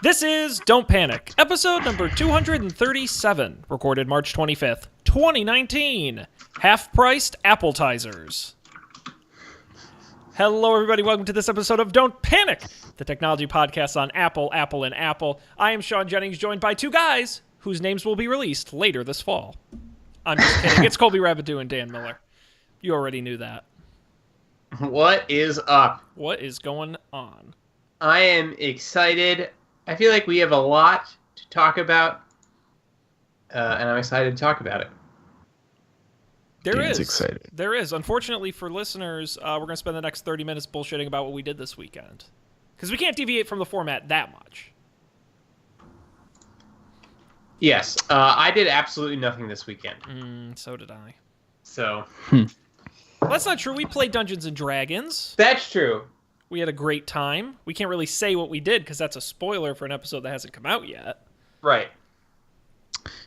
This is Don't Panic, episode number 237, recorded March 25th, 2019. Half-priced Apple-tizers. Hello, everybody. Welcome to this episode of Don't Panic, the technology podcast on Apple, and Apple. I am Sean Jennings, joined by two guys whose names will be released later this fall. I'm just kidding. It's Colby Rabideau and Dan Miller. You already knew that. What is up? What is going on? I am excited. I feel like we have a lot to talk about, and I'm excited to talk about it. Dan's excited. There is. Unfortunately for listeners, we're going to spend the next 30 minutes bullshitting about what we did this weekend. Because we can't deviate from the format that much. Yes, I did absolutely nothing this weekend. So did I. So. Well, that's not true. We played Dungeons & Dragons. That's true. We had a great time. We can't really say what we did because that's a spoiler for an episode that hasn't come out yet. Right.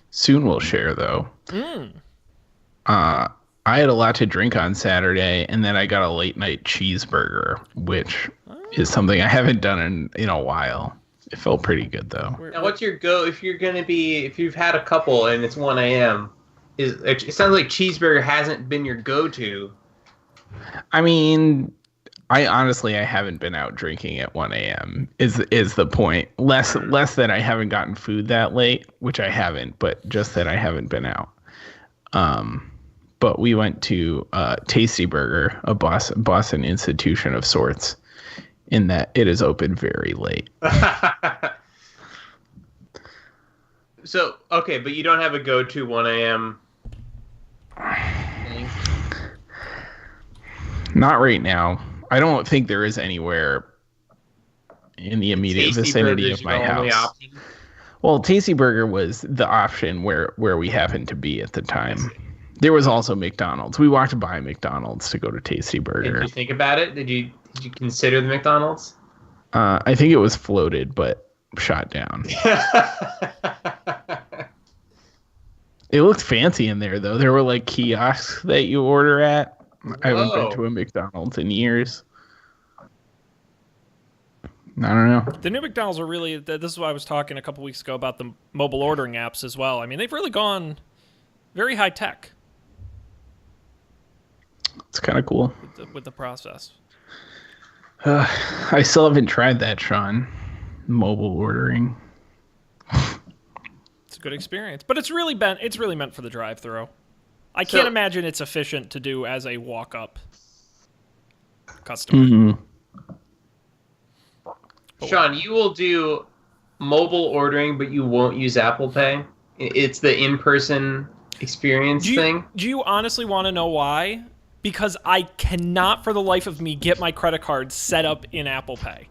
Soon we'll share, though. I had a lot to drink on Saturday, and then I got a late-night cheeseburger, which is something I haven't done in a while. It felt pretty good, though. Now, what's your go if you've had a couple and it's 1 a.m.? It sounds like cheeseburger hasn't been your go-to. I mean, I haven't been out drinking at 1 a.m. is the point. Less that I haven't gotten food that late, which I haven't, but just that I haven't been out. But we went to Tasty Burger, a Boston institution of sorts, in that it is open very late. So, okay, but you don't have a go-to 1 a.m. thing? Not right now. I don't think there is anywhere in the immediate vicinity of my house. Well, Tasty Burger was the option where we happened to be at the time. There was also McDonald's. We walked by McDonald's to go to Tasty Burger. Did you think about it? Did you consider the McDonald's? I think it was floated, but shot down. It looked fancy in there, though. There were like kiosks that you order at. I haven't been to a McDonald's in years. I don't know. The new McDonald's are really... This is what I was talking a couple weeks ago about the mobile ordering apps as well. I mean, they've really gone very high tech. It's kind of cool. With the process. I still haven't tried that, Sean. Mobile ordering. It's a good experience. But it's really meant for the drive-thru. I can't imagine it's efficient to do as a walk-up customer. Mm-hmm. Sean, you will do mobile ordering, but you won't use Apple Pay? It's the in-person experience thing? Do you honestly want to know why? Because I cannot, for the life of me, get my credit card set up in Apple Pay.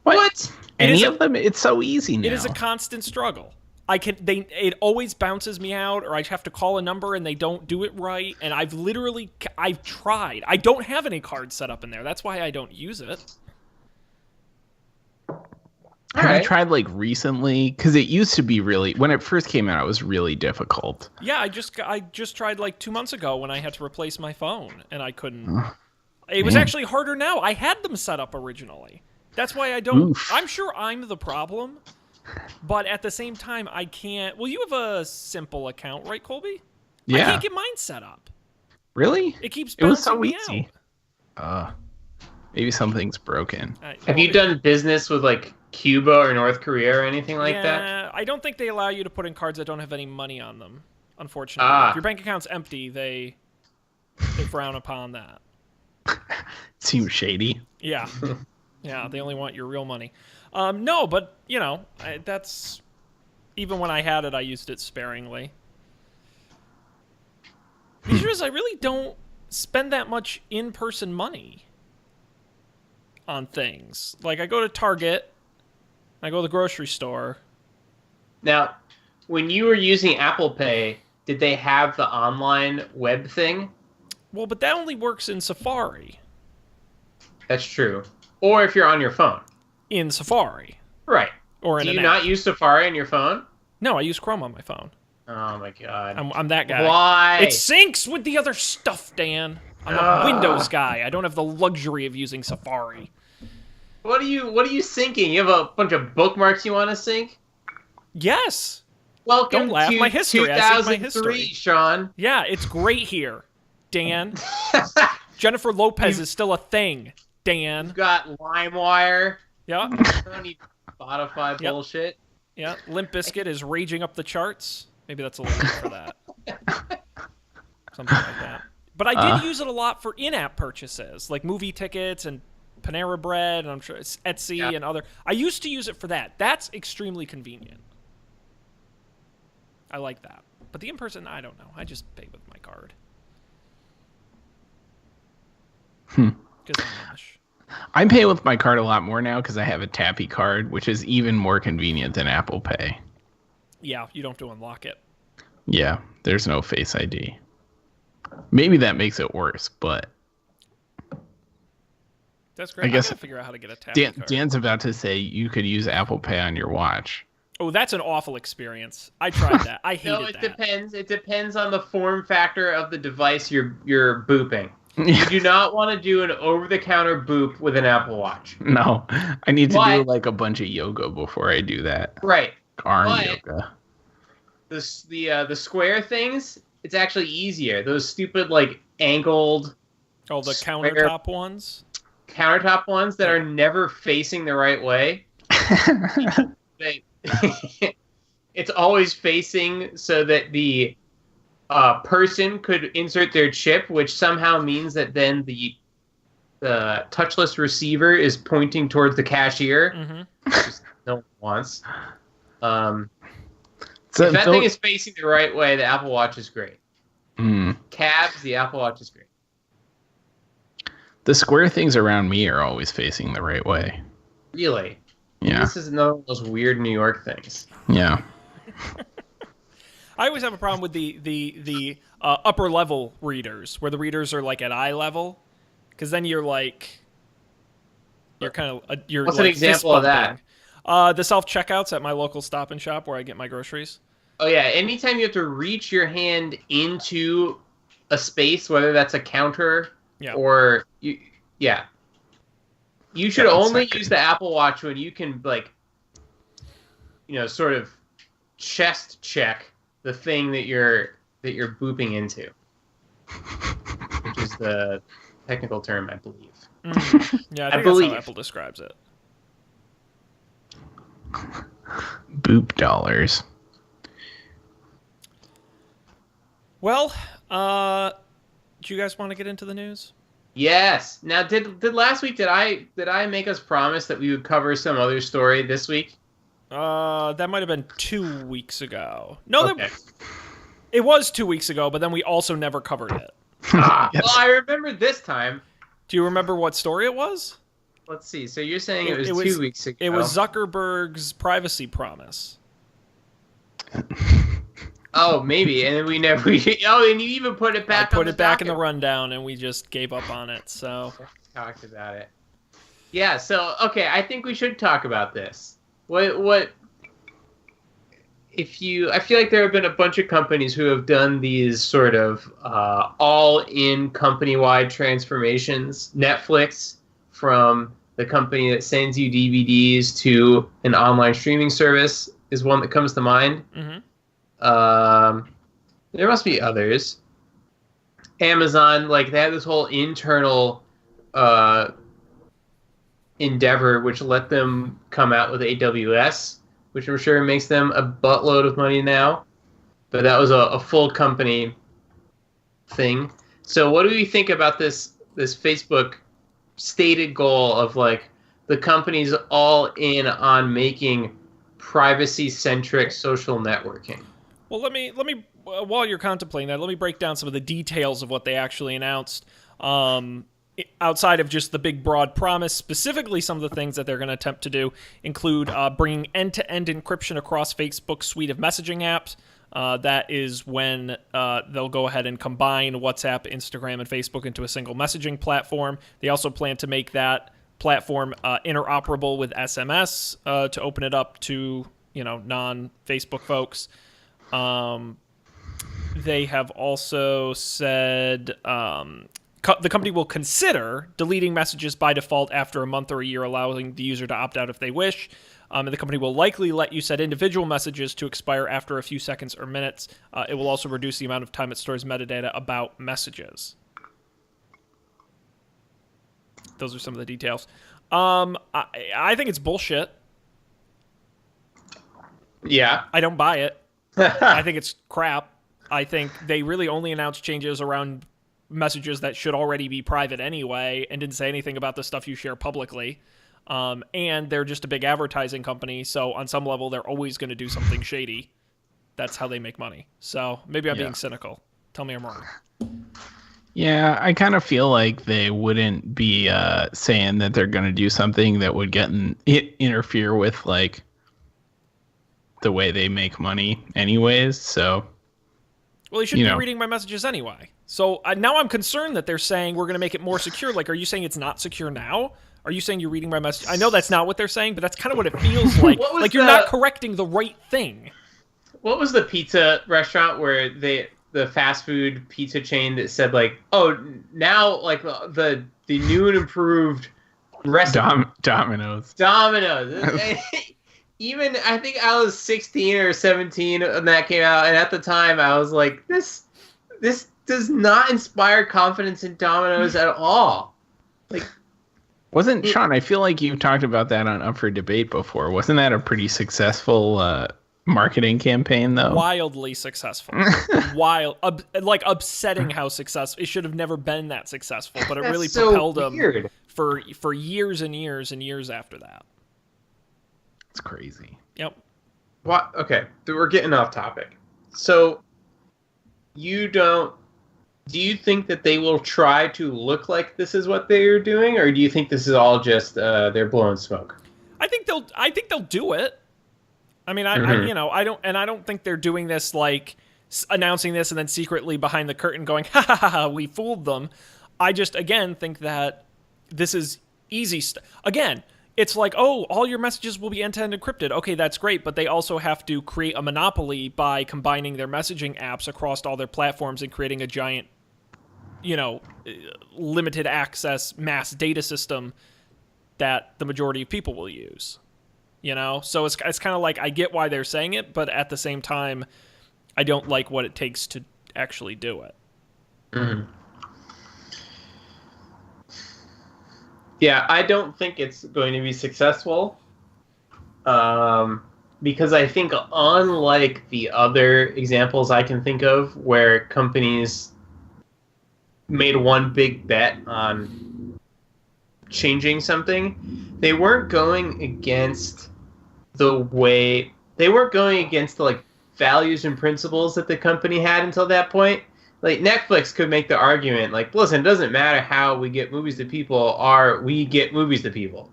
What? Any of them? It's so easy now. It is a constant struggle. It always bounces me out, or I have to call a number and they don't do it right. And I've tried. I don't have any cards set up in there. That's why I don't use it. I tried like recently because it used to be when it first came out, it was really difficult. Yeah, I just tried like 2 months ago when I had to replace my phone and I couldn't. It was actually harder now. I had them set up originally. That's why I don't. Oof. I'm sure I'm the problem. But at the same time, I can't... Well, you have a simple account, right, Colby? Yeah. I can't get mine set up. Really? It keeps bouncing me out. Maybe something's broken. Have you done business with, like, Cuba or North Korea or anything like that? Yeah, I don't think they allow you to put in cards that don't have any money on them, unfortunately. If your bank account's empty, they frown upon that. Seems shady. Yeah. Yeah, they only want your real money. No, but, that's... Even when I had it, I used it sparingly. The issue is I really don't spend that much in-person money on things. Like, I go to Target, I go to the grocery store. Now, when you were using Apple Pay, did they have the online web thing? Well, but that only works in Safari. That's true. Or if you're on your phone. In Safari. Right. Or in Do an you app. Not use Safari on your phone? No, I use Chrome on my phone. Oh my god. I'm that guy. Why? It syncs with the other stuff, Dan. I'm a Windows guy. I don't have the luxury of using Safari. What are you syncing? You have a bunch of bookmarks you want to sync? Yes. Welcome Don't laugh. to My history. 2003, Sean. Yeah, it's great here, Dan. Jennifer Lopez is still a thing, Dan. You've got LimeWire. Yeah. I don't need Spotify bullshit. Yeah. Limp Bizkit is raging up the charts. Maybe that's a little late for that. Something like that. But I did use it a lot for in-app purchases, like movie tickets and Panera Bread, and I'm sure it's Etsy and other. I used to use it for that. That's extremely convenient. I like that. But the in-person, I don't know. I just pay with my card. I pay with my card a lot more now because I have a Tappy card, which is even more convenient than Apple Pay. Yeah, you don't have to unlock it. Yeah, there's no Face ID. Maybe that makes it worse, but that's great. I guess I gotta figure out how to get a Tappy card. Dan's about to say you could use Apple Pay on your watch. Oh, that's an awful experience. I tried that. I hated that. No, it depends. It depends on the form factor of the device you're booping. You do not want to do an over-the-counter boop with an Apple Watch. No, I need to do like a bunch of yoga before I do that. Right. Arm yoga. The square things, it's actually easier. Those stupid like angled. Oh, the countertop ones. Countertop ones that are never facing the right way. It's always facing so that the person could insert their chip, which somehow means that then the touchless receiver is pointing towards the cashier, which no one wants. If that thing is facing the right way, the Apple Watch is great. Cabs, the Apple Watch is great. The square things around me are always facing the right way. Really? Yeah. This is one of those weird New York things. Yeah. I always have a problem with the upper level readers, where the readers are like at eye level, because then you're like, What's like an example of that? The self checkouts at my local Stop and Shop where I get my groceries. Oh yeah, anytime you have to reach your hand into a space, whether that's a counter or you should only use the Apple Watch when you can sort of chest check the thing that you're booping into, which is the technical term, I believe. Yeah, I think that's how Apple describes it. Boop dollars. Well, do you guys want to get into the news? Yes. Now, did last week did I make us promise that we would cover some other story this week? That might have been 2 weeks ago. No, okay. It was 2 weeks ago, but then we also never covered it. Yes. Well, I remember this time. Do you remember what story it was? Let's see. So you're saying it was 2 weeks ago. It was Zuckerberg's privacy promise. Oh, maybe. And then we never... and you even put it back on the back in the rundown, and we just gave up on it, so... Talked about it. Yeah, so, okay, I think we should talk about this. I feel like there have been a bunch of companies who have done these sort of all-in company-wide transformations. Netflix, from the company that sends you DVDs to an online streaming service, is one that comes to mind. Mm-hmm. There must be others. Amazon, they had this whole internal endeavor which let them come out with AWS, which I'm sure makes them a buttload of money now. But that was a full company thing. So what do we think about this Facebook stated goal of the company's all in on making privacy-centric social networking? Well, let me while you're contemplating that, let me break down some of the details of what they actually announced. Outside of just the big broad promise, specifically some of the things that they're going to attempt to do include bringing end-to-end encryption across Facebook's suite of messaging apps. That is when they'll go ahead and combine WhatsApp, Instagram, and Facebook into a single messaging platform. They also plan to make that platform interoperable with SMS to open it up to non-Facebook folks. They have also said the company will consider deleting messages by default after a month or a year, allowing the user to opt out if they wish. And the company will likely let you set individual messages to expire after a few seconds or minutes. It will also reduce the amount of time it stores metadata about messages. Those are some of the details. I think it's bullshit. Yeah. I don't buy it. I think it's crap. I think they really only announced changes around messages that should already be private anyway and didn't say anything about the stuff you share publicly. And they're just a big advertising company, so on some level they're always going to do something shady. That's how they make money. So maybe I'm being cynical. Tell me I'm wrong. Yeah, I kind of feel like they wouldn't be saying that they're going to do something that would interfere with like the way they make money anyways. So, well, you shouldn't be reading my messages anyway. So now I'm concerned that they're saying we're going to make it more secure. Like, are you saying it's not secure now? Are you saying you're reading my message? I know that's not what they're saying, but that's kind of what it feels like. Like you're not correcting the right thing. What was the pizza restaurant where the fast food pizza chain that said like, oh, now like the new and improved recipe? Domino's. Even I think I was 16 or 17 when that came out, and at the time I was like, this does not inspire confidence in Domino's at all. Like, Sean, I feel like you've talked about that on Up for Debate before. Wasn't that a pretty successful marketing campaign, though? Wildly successful. Like upsetting how successful. It should have never been that successful, but it really propelled them for years and years and years after that. It's crazy. Yep. What? Okay, we're getting off topic. So, do you think that they will try to look like this is what they're doing, or do you think this is all just they're blowing smoke? I think they'll do it. I mean, I don't think they're doing this like announcing this and then secretly behind the curtain going, ha ha ha, ha, we fooled them. I just again think that this is easy stuff. Again, it's like, oh, all your messages will be end-to-end encrypted. Okay, that's great, but they also have to create a monopoly by combining their messaging apps across all their platforms and creating a giant, limited access mass data system that the majority of people will use. So it's kind of like I get why they're saying it, but at the same time, I don't like what it takes to actually do it. Mm-hmm. Yeah, I don't think it's going to be successful because I think unlike the other examples I can think of where companies made one big bet on changing something, they weren't going against the like values and principles that the company had until that point. Like Netflix could make the argument, like, listen, it doesn't matter how we get movies to people, we get movies to people.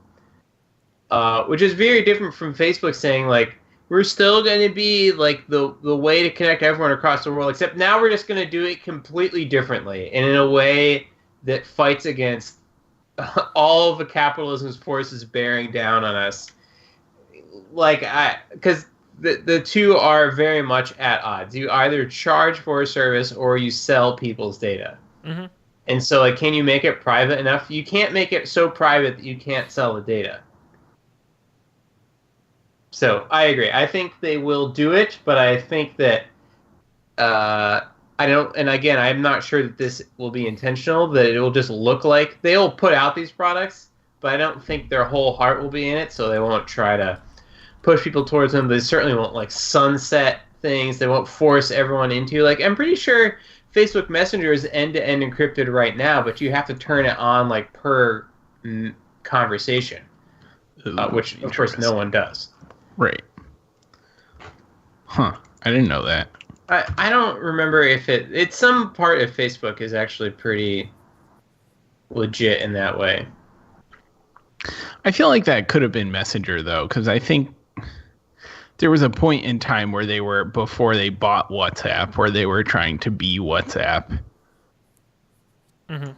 Which is very different from Facebook saying, like, we're still going to be like the way to connect everyone across the world, except now we're just going to do it completely differently and in a way that fights against all of the capitalism's forces bearing down on us. Because the two are very much at odds. You either charge for a service or you sell people's data. Mm-hmm. And so, like, can you make it private enough? You can't make it so private that you can't sell the data. So, I agree. I think they will do it, but I think that and again, I'm not sure that this will be intentional, that it will just look like they'll put out these products, but I don't think their whole heart will be in it, so they won't try to push people towards them. They certainly won't like sunset things. They won't force everyone into, like, I'm pretty sure Facebook Messenger is end-to-end encrypted right now, but you have to turn it on like per conversation, which of course no one does. Right. Huh. I didn't know that. I don't remember if it's some part of Facebook is actually pretty legit in that way. I feel like that could have been Messenger, though, because I think there was a point in time where before they bought WhatsApp, where they were trying to be WhatsApp. Mm-hmm.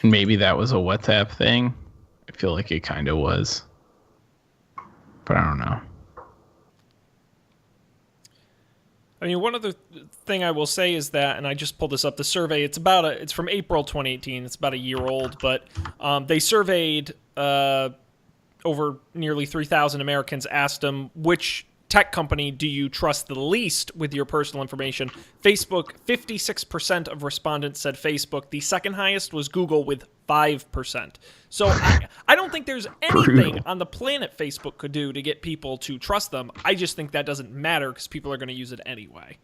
And maybe that was a WhatsApp thing. I feel like it kind of was. But I don't know. I mean, one other thing I will say is that, and I just pulled this up, the survey, it's from April 2018, it's about a year old, but they surveyed over nearly 3,000 Americans, asked them, which tech company do you trust the least with your personal information? Facebook, 56% of respondents said Facebook. The second highest was Google with 5%. So I don't think there's anything on the planet Facebook could do to get people to trust them. I just think that doesn't matter because people are going to use it anyway.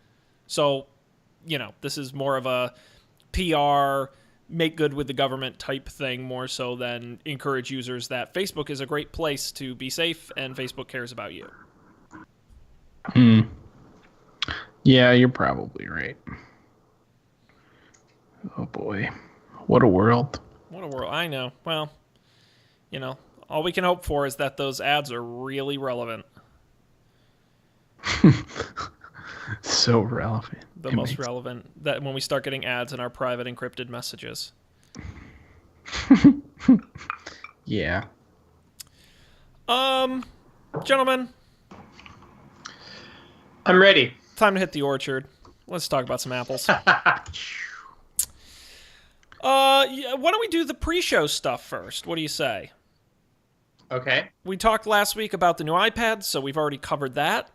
So, this is more of a PR, make good with the government type thing more so than encourage users that Facebook is a great place to be safe and Facebook cares about you. Yeah, you're probably right. Oh boy. What a world. What a world. I know. Well, all we can hope for is that those ads are really relevant. So relevant. The most relevant. That when we start getting ads in our private encrypted messages. Yeah. Gentlemen. I'm ready. Time to hit the orchard. Let's talk about some apples. Why don't we do the pre-show stuff first? What do you say? Okay. We talked last week about the new iPads, so we've already covered that.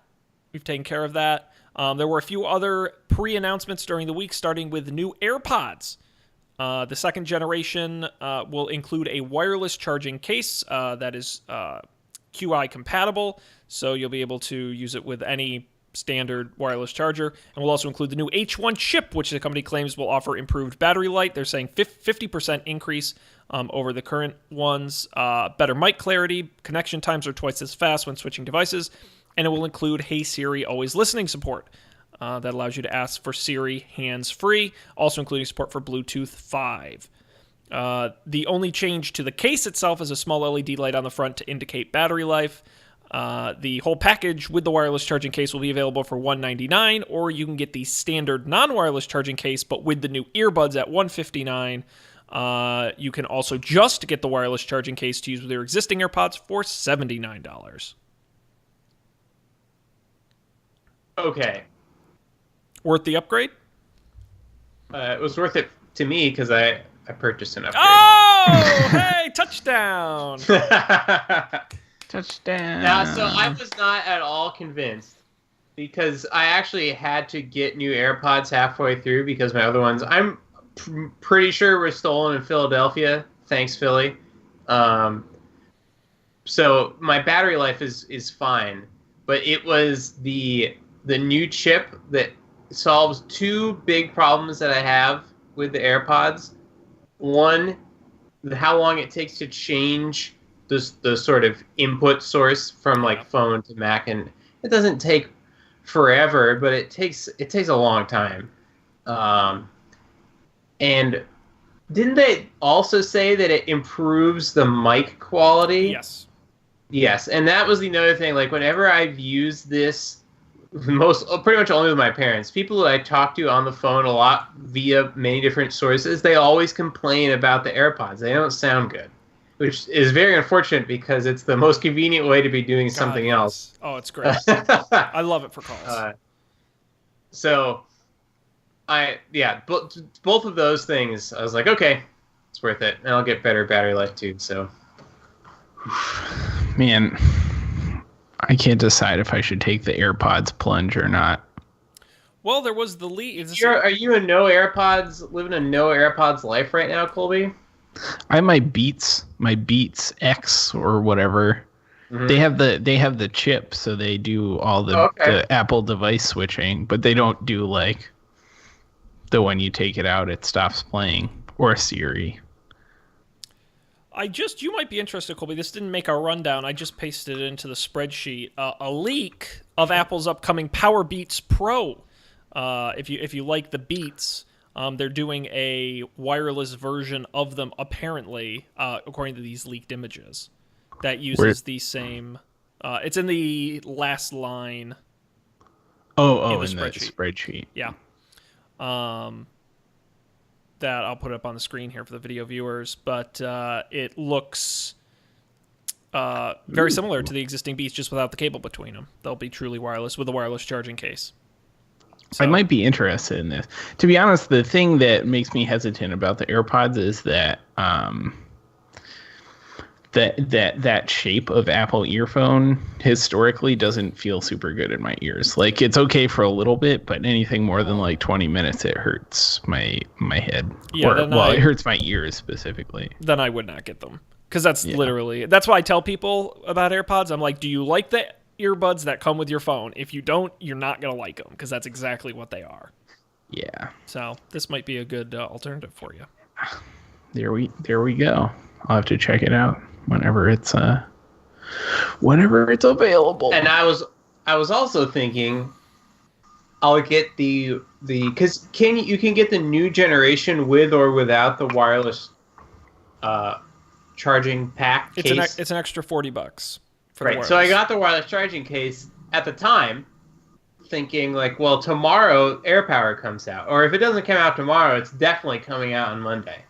We've taken care of that. There were a few other pre-announcements during the week, starting with the new AirPods. The second generation will include a wireless charging case that is QI compatible, so you'll be able to use it with any standard wireless charger, and will also include the new H1 chip, which the company claims will offer improved battery life. They're saying 50% increase over the current ones, better mic clarity, connection times are twice as fast when switching devices, and it will include Hey Siri always listening support that allows you to ask for Siri hands-free, also including support for Bluetooth 5. The only change to the case itself is a small LED light on the front to indicate battery life. The whole package with the wireless charging case will be available for $199, or you can get the standard non-wireless charging case, but with the new earbuds at $159. You can also just get the wireless charging case to use with your existing AirPods for $79. Okay. Worth the upgrade? It was worth it to me because I purchased an upgrade. Oh, hey, touchdown! Touchdown. Now, so I was not at all convinced because I actually had to get new AirPods halfway through because my other ones, I'm pretty sure were stolen in Philadelphia. Thanks, Philly. So my battery life is fine, but it was the new chip that solves two big problems that I have with the AirPods. One, how long it takes to change the sort of input source from like phone to Mac, and it doesn't take forever, but it takes a long time. And didn't they also say that it improves the mic quality? Yes, and that was the other thing. Like whenever I've used this, pretty much only with my parents, people that I talk to on the phone a lot via many different sources, they always complain about the AirPods. They don't sound good, which is very unfortunate because it's the most convenient way to be doing something else. Oh, it's great. I love it for calls. Both of those things, I was like, okay, it's worth it, and I'll get better battery life too. So, man, I can't decide if I should take the AirPods plunge or not. Well, there was the lead. Are you living a no AirPods life right now, Colby? I have my Beats X or whatever. Mm-hmm. They have the chip, so they do all the Apple device switching, but they don't do like the when you take it out, it stops playing, or Siri. You might be interested, Colby. This didn't make our rundown. I just pasted it into the spreadsheet. A leak of Apple's upcoming Power Beats Pro. If you like the Beats, they're doing a wireless version of them, apparently, according to these leaked images, that uses the same. It's in the last line. In the spreadsheet. Yeah. That I'll put up on the screen here for the video viewers, but it looks very similar to the existing Beats, just without the cable between them. They'll be truly wireless with a wireless charging case. So. I might be interested in this. To be honest, the thing that makes me hesitant about the AirPods is that that shape of Apple earphone historically doesn't feel super good in my ears. Like, it's okay for a little bit, but anything more than like 20 minutes, it hurts my head. Yeah, it hurts my ears specifically. Then I would not get them, because that's literally, that's why I tell people about AirPods. I'm like, do you like the earbuds that come with your phone? If you don't, you're not gonna like them, because that's exactly what they are. Yeah. So this might be a good alternative for you. There we go. I'll have to check it out whenever it's available. And I was also thinking I'll get the because you can get the new generation with or without the wireless charging pack case. It's an extra $40 for right. So I got the wireless charging case at the time, thinking like, well, tomorrow AirPower comes out, or if it doesn't come out tomorrow, it's definitely coming out on Monday.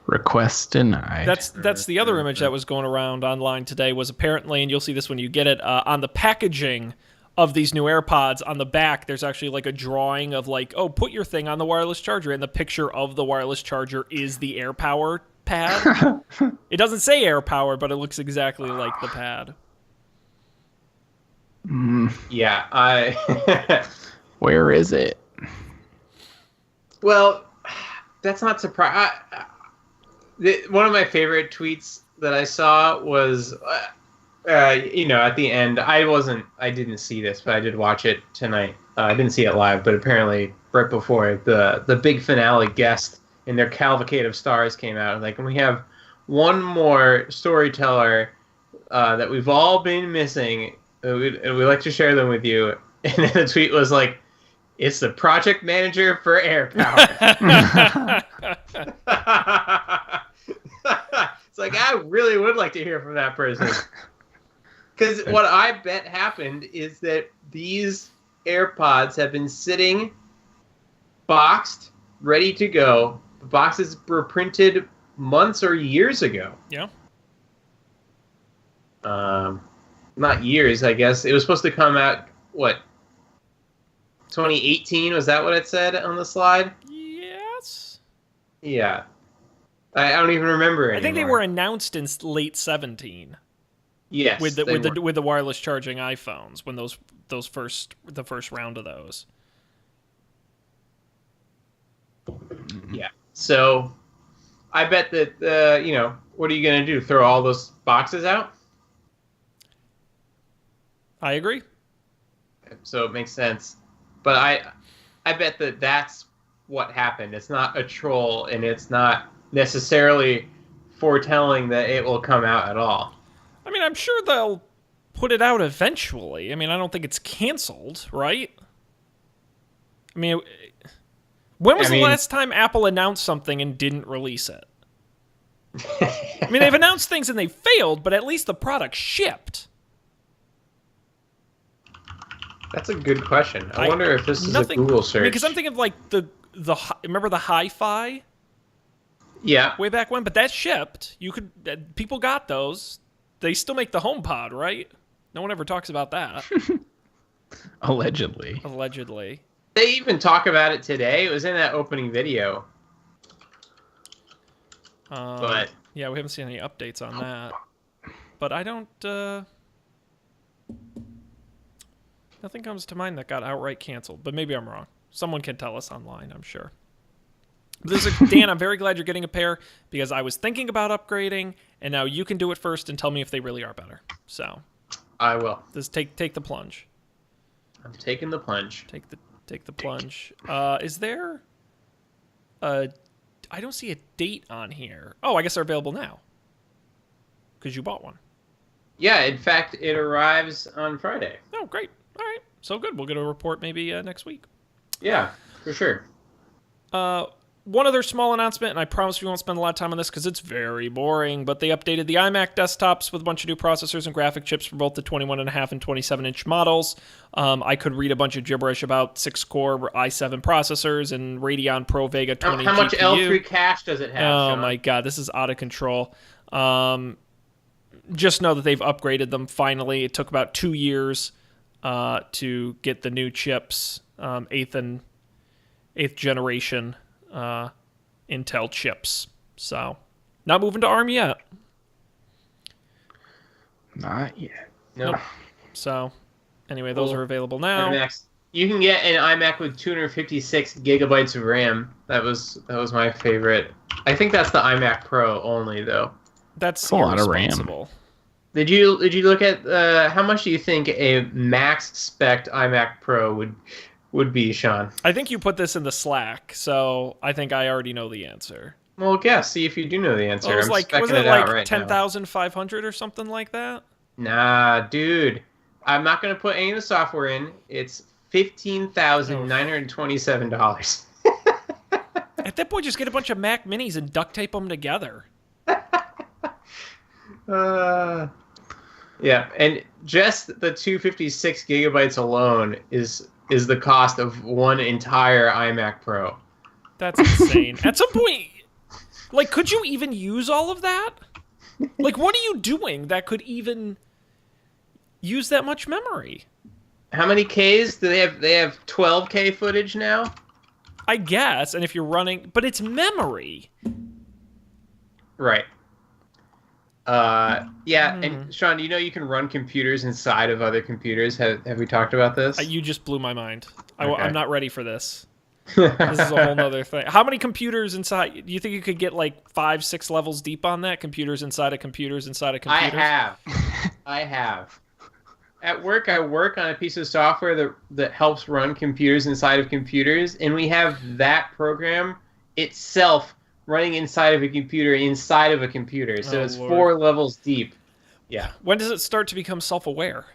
Request denied. That's the other image that was going around online today, was apparently, and you'll see this when you get it, on the packaging of these new AirPods, on the back, there's actually like a drawing of like, oh, put your thing on the wireless charger, and the picture of the wireless charger is the AirPower pad. It doesn't say AirPower, but it looks exactly like the pad. Yeah, Where is it? Well, that's not surprising. One of my favorite tweets that I saw was, at the end, I didn't see this, but I did watch it tonight. I didn't see it live, but apparently right before the big finale guest in their cavalcade of stars came out. Like, and we have one more storyteller that we've all been missing, and we'd like to share them with you. And then the tweet was like, it's the project manager for AirPower. It's like, I really would like to hear from that person. Because what I bet happened is that these AirPods have been sitting boxed, ready to go. The boxes were printed months or years ago. Yeah. Not years, I guess. It was supposed to come out, 2018? Was that what it said on the slide? Yes. Yeah. I don't even remember anymore. I think they were announced in late 2017. Yes. With the wireless charging iPhones, when the first round of those. Yeah. So I bet that what are you going to do? Throw all those boxes out? I agree. So it makes sense. But I bet that that's what happened. It's not a troll, and it's not necessarily foretelling that it will come out at all. I mean, I'm sure they'll put it out eventually. I mean, I don't think it's canceled, right? I mean, when was the last time Apple announced something and didn't release it? I mean, they've announced things and they failed, but at least the product shipped. That's a good question. I wonder if this is a Google search. Because I'm thinking of like remember the Hi-Fi? Yeah. Way back when, but that shipped. People got those. They still make the HomePod, right? No one ever talks about that. Allegedly. They even talk about it today. It was in that opening video. But yeah, we haven't seen any updates on that. But I don't. Nothing comes to mind that got outright canceled, but maybe I'm wrong. Someone can tell us online, I'm sure. Dan, I'm very glad you're getting a pair, because I was thinking about upgrading, and now you can do it first and tell me if they really are better. So I will. Just take the plunge. I'm taking the plunge. Take the plunge. Is there I don't see a date on here. Oh, I guess they're available now. Because you bought one. Yeah, in fact, it arrives on Friday. Oh, great. All right. So good. We'll get a report maybe next week. Yeah, for sure. One other small announcement, and I promise we won't spend a lot of time on this because it's very boring, but they updated the iMac desktops with a bunch of new processors and graphic chips for both the 21.5 and 27-inch models. I could read a bunch of gibberish about 6-core i7 processors and Radeon Pro Vega 20 How much GPU. L3 cache does it have, Oh, Sean? my God. This is out of control. Just know that they've upgraded them finally. It took about 2 years. to get the new chips, eighth generation Intel chips. So, not moving to ARM yet. Not yet. Nope. So, anyway, those are available now. Max. You can get an iMac with 256 gigabytes of RAM. That was my favorite. I think that's the iMac Pro only, though. That's a lot of RAM. Did you look at how much do you think a max spec iMac Pro would be, Sean? I think you put this in the Slack, so I think I already know the answer. Well, guess. See if you do know the answer. Well, was it like 10,500 or something like that? Nah, dude. I'm not going to put any of the software in. It's $15,927. At that point, just get a bunch of Mac Minis and duct tape them together. Yeah, and just the 256 gigabytes alone is the cost of one entire iMac Pro. That's insane. At some point, like, could you even use all of that? Like, what are you doing that could even use that much memory? How many Ks do they have? They have 12K footage now? I guess, and if you're running... But it's memory. Right. And Sean, do you know you can run computers inside of other computers? Have we talked about this? You just blew my mind. Okay. I'm not ready for this. This is a whole nother thing. How many computers inside? Do you think you could get like 5-6 levels deep on that? Computers inside of computers inside of computers? I have. At work, I work on a piece of software that helps run computers inside of computers, and we have that program itself running inside of a computer inside of a computer. So it's Lord. 4 levels deep. Yeah. When does it start to become self-aware?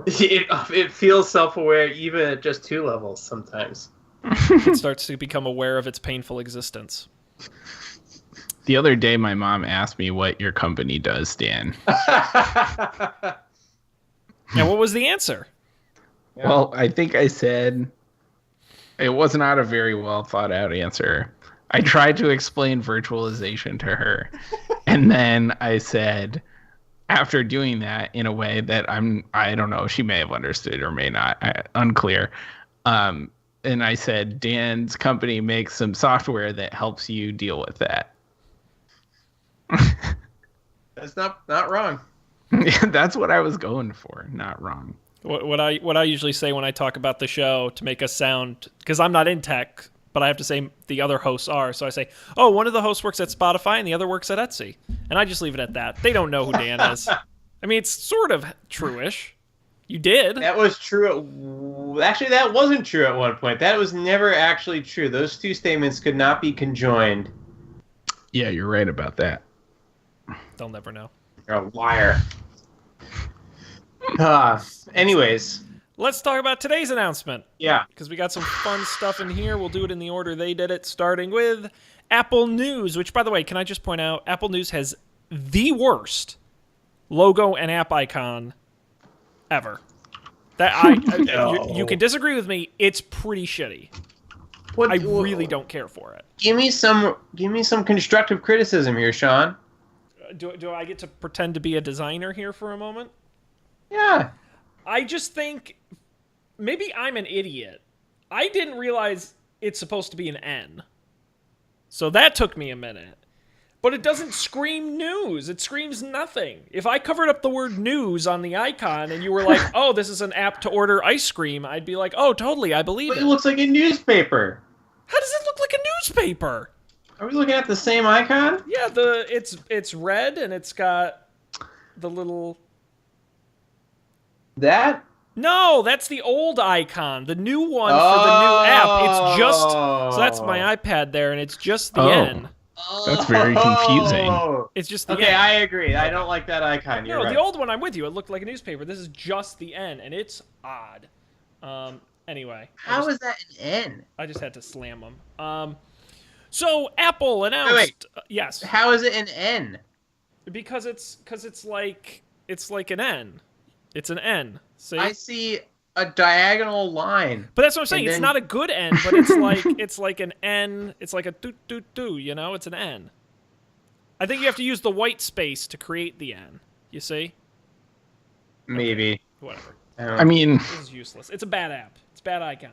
It feels self-aware even at just 2 levels sometimes. It starts to become aware of its painful existence. The other day, my mom asked me what your company does, Dan. And what was the answer? Yeah. Well, I think I said it was not a very well thought out answer. I tried to explain virtualization to her. And then I said, after doing that in a way that I don't know, she may have understood or may not, unclear. And I said, Dan's company makes some software that helps you deal with that. That's not wrong. That's what I was going for. Not wrong. What I usually say when I talk about the show to make us sound, because I'm not in tech, but I have to say the other hosts are. So I say, oh, one of the hosts works at Spotify and the other works at Etsy. And I just leave it at that. They don't know who Dan is. I mean, it's sort of true-ish. You did. That was true. Actually, that wasn't true at one point. That was never actually true. Those two statements could not be conjoined. Yeah, you're right about that. They'll never know. You're a liar. Anyways. Let's talk about today's announcement. Yeah. Because we got some fun stuff in here. We'll do it in the order they did it, starting with Apple News, which, by the way, can I just point out, Apple News has the worst logo and app icon ever. You can disagree with me. It's pretty shitty. I really don't care for it. Give me some constructive criticism here, Sean. Do I get to pretend to be a designer here for a moment? Yeah. I just think maybe I'm an idiot. I didn't realize it's supposed to be an N. So that took me a minute. But it doesn't scream news. It screams nothing. If I covered up the word news on the icon and you were like, oh, this is an app to order ice cream, I'd be like, oh, totally, I believe it. It looks like a newspaper. How does it look like a newspaper? Are we looking at the same icon? Yeah, it's red and it's got the little... That? No, that's the old icon. The new one for the new app. It's just... So that's my iPad there, and it's just the N. That's very confusing. It's just the N. Okay, I agree. I don't like that icon. You're right. The old one, I'm with you. It looked like a newspaper. This is just the N, and it's odd. Anyway. How is that an N? I just had to slam them. So Apple announced... Wait. Yes. How is it an N? Because it's like an N. It's an N. See? I see a diagonal line. But that's what I'm saying. It's not a good N, but it's like an N. It's like a do. You know, it's an N. I think you have to use the white space to create the N. You see? Maybe. Whatever. I mean, this is useless. It's a bad app. It's a bad icon.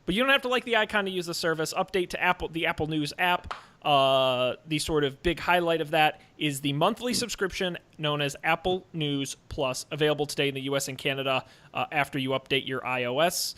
But you don't have to like the icon to use the service. Update to the Apple News app. The sort of big highlight of that is the monthly subscription known as Apple News Plus, available today in the US and Canada after you update your iOS.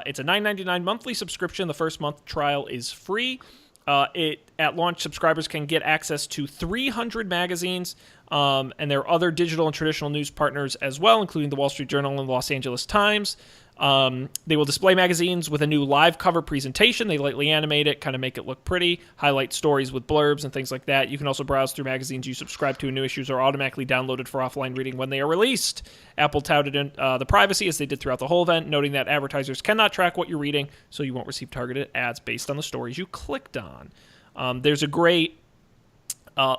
It's a $9.99 monthly subscription. The first month trial is free. At launch, subscribers can get access to 300 magazines, and there are other digital and traditional news partners as well, including the Wall Street Journal and the Los Angeles Times. They will display magazines with a new live cover presentation. They lightly animate it, kind of make it look pretty, highlight stories with blurbs and things like that. You can also browse through magazines you subscribe to, and new issues are automatically downloaded for offline reading when they are released. Apple touted the privacy, as they did throughout the whole event, noting that advertisers cannot track what you're reading, so you won't receive targeted ads based on the stories you clicked on. There's a great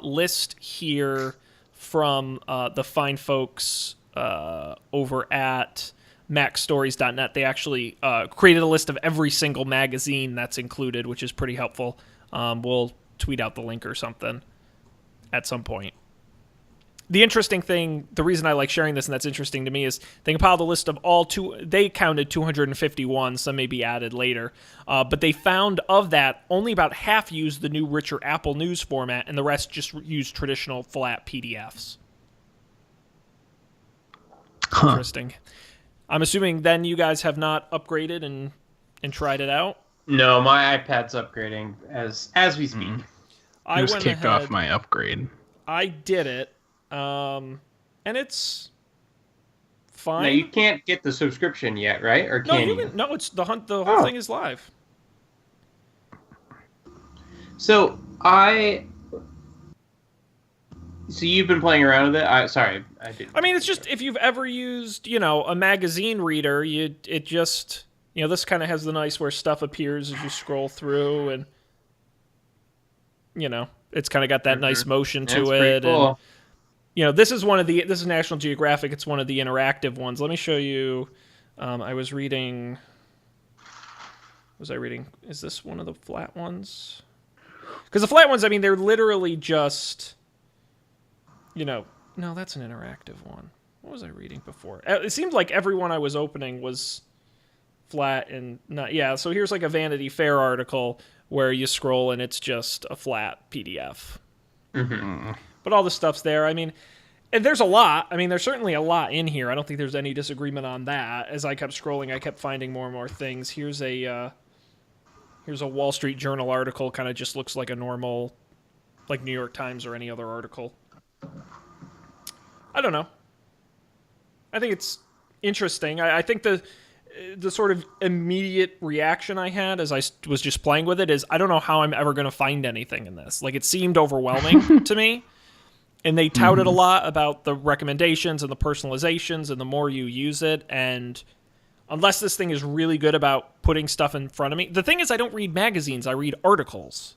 list here from the fine folks over at macstories.net. They actually created a list of every single magazine that's included, which is pretty helpful. We'll tweet out the link or something at some point. The interesting thing, the reason I like sharing this, and that's interesting to me, is they compiled a list of they counted 251, some may be added later, but they found of that, only about half used the new richer Apple News format, and the rest just used traditional flat PDFs. Huh. Interesting. I'm assuming then you guys have not upgraded and tried it out? No, my iPad's upgrading as we speak. I just kicked off my upgrade. I did it, and it's fine. Now, you can't get the subscription yet, right? Or can you? No, it's the whole thing is live. So you've been playing around with it? I didn't. I mean, it's just, if you've ever used, a magazine reader, this kind of has the nice where stuff appears as you scroll through, and it's kind of got that nice motion to it. Cool. And this is National Geographic. It's one of the interactive ones. Let me show you. Was I reading? Is this one of the flat ones? Because the flat ones, I mean, they're literally just, no, that's an interactive one. What was I reading before? It seemed like every one I was opening was flat and not. Yeah, so here's like a Vanity Fair article where you scroll and it's just a flat PDF. Mm-hmm. But all the stuff's there. I mean, and there's a lot. I mean, there's certainly a lot in here. I don't think there's any disagreement on that. As I kept scrolling, I kept finding more and more things. Here's a Wall Street Journal article. Kind of just looks like a normal, like New York Times or any other article. I don't know. I think it's interesting. I think the sort of immediate reaction I had as I was just playing with it is, I don't know how I'm ever going to find anything in this. Like, it seemed overwhelming to me. And they touted a lot about the recommendations and the personalizations and the more you use it. And unless this thing is really good about putting stuff in front of me. The thing is, I don't read magazines. I read articles.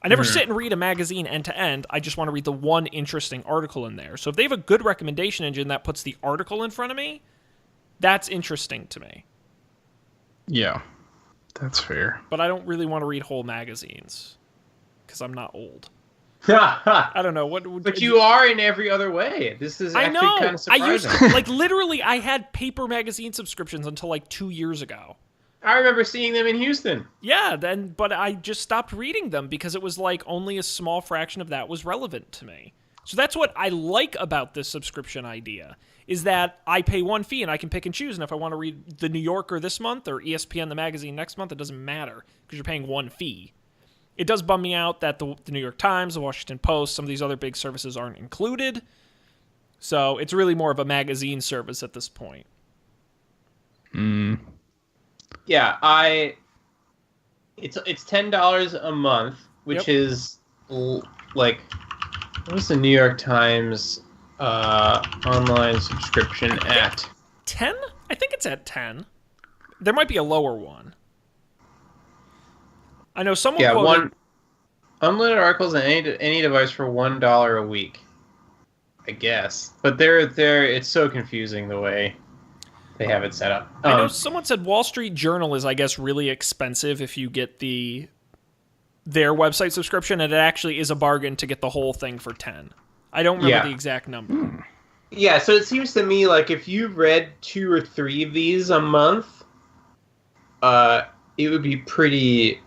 I never sit and read a magazine end to end. I just want to read the one interesting article in there. So if they have a good recommendation engine that puts the article in front of me, that's interesting to me. Yeah, that's fair. But I don't really want to read whole magazines because I'm not old. I don't know what. But you are in every other way. This is actually kind of surprising. I used literally, I had paper magazine subscriptions until like 2 years ago. I remember seeing them in Houston. Yeah, but I just stopped reading them because it was like only a small fraction of that was relevant to me. So that's what I like about this subscription idea, is that I pay one fee and I can pick and choose. And if I want to read The New Yorker this month or ESPN the magazine next month, it doesn't matter because you're paying one fee. It does bum me out that the New York Times, the Washington Post, some of these other big services aren't included. So it's really more of a magazine service at this point. Yeah, it's $10 a month, which is like, what's the New York Times online subscription at? 10? I think it's at 10. There might be a lower one. I know someone quoted... unlimited articles on any device for $1 a week, I guess. But it's so confusing the way they have it set up. I know someone said Wall Street Journal is, I guess, really expensive if you get their website subscription, and it actually is a bargain to get the whole thing for 10. I don't remember the exact number. Yeah, so it seems to me like if you read 2 or 3 of these a month, it would be pretty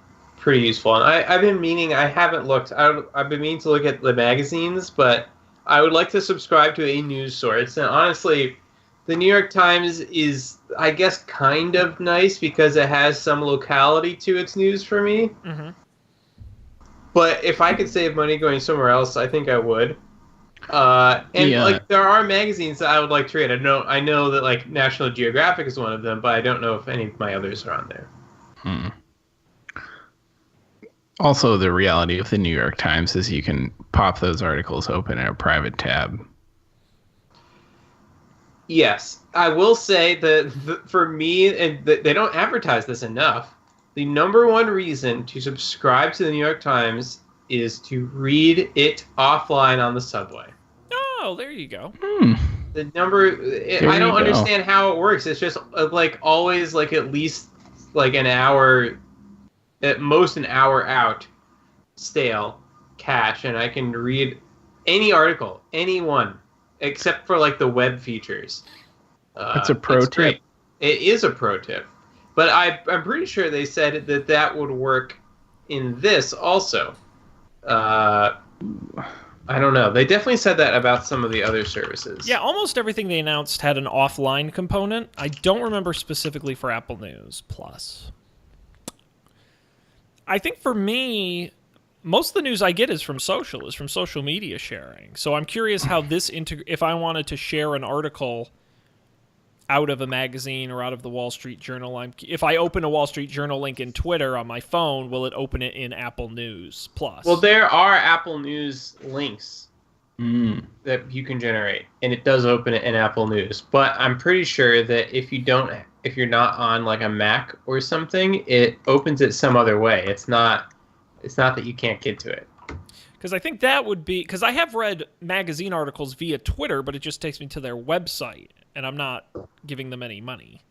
useful. And I've been meaning, I haven't looked, I've been meaning to look at the magazines, but I would like to subscribe to a news source. And honestly, the New York Times is, I guess, kind of nice because it has some locality to its news for me. Mm-hmm. But if I could save money going somewhere else, I think I would. Like there are magazines that I would like to read. I know that like National Geographic is one of them, but I don't know if any of my others are on there. Also, the reality of the New York Times is you can pop those articles open in a private tab. Yes, I will say that for me, and they don't advertise this enough, the number one reason to subscribe to the New York Times is to read it offline on the subway. Oh, there you go. The number, I don't understand how it works. It's just like always like at least like an hour, at most an hour out, stale, cache, and I can read any article, any one, except for like the web features. That's a pro tip. Great. It is a pro tip. But I'm pretty sure they said that would work in this also. I don't know. They definitely said that about some of the other services. Yeah, almost everything they announced had an offline component. I don't remember specifically for Apple News Plus. I think for me, most of the news I get is from social media sharing. So I'm curious how this if I wanted to share an article out of a magazine or out of the Wall Street Journal, if I open a Wall Street Journal link in Twitter on my phone, will it open it in Apple News Plus? Well, there are Apple News links that you can generate, and it does open it in Apple News. But I'm pretty sure that if you're not on like a Mac or something, it opens it some other way. It's not that you can't get to it. Because I think that would be... Because I have read magazine articles via Twitter, but it just takes me to their website, and I'm not giving them any money.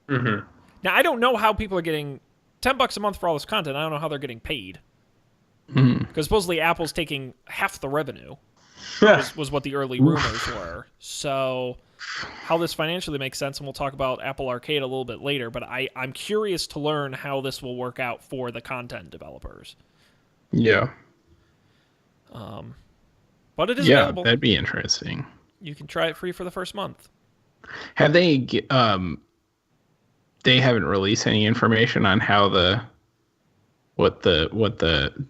Mm-hmm. Now, I don't know how people are getting $10 a month for all this content. I don't know how they're getting paid. Because supposedly Apple's taking half the revenue, was what the early rumors were. So how this financially makes sense, and we'll talk about Apple Arcade a little bit later, but I'm curious to learn how this will work out for the content developers. Yeah. But it is available. That'd be interesting. You can try it free for the first month. Have they haven't released any information on how what the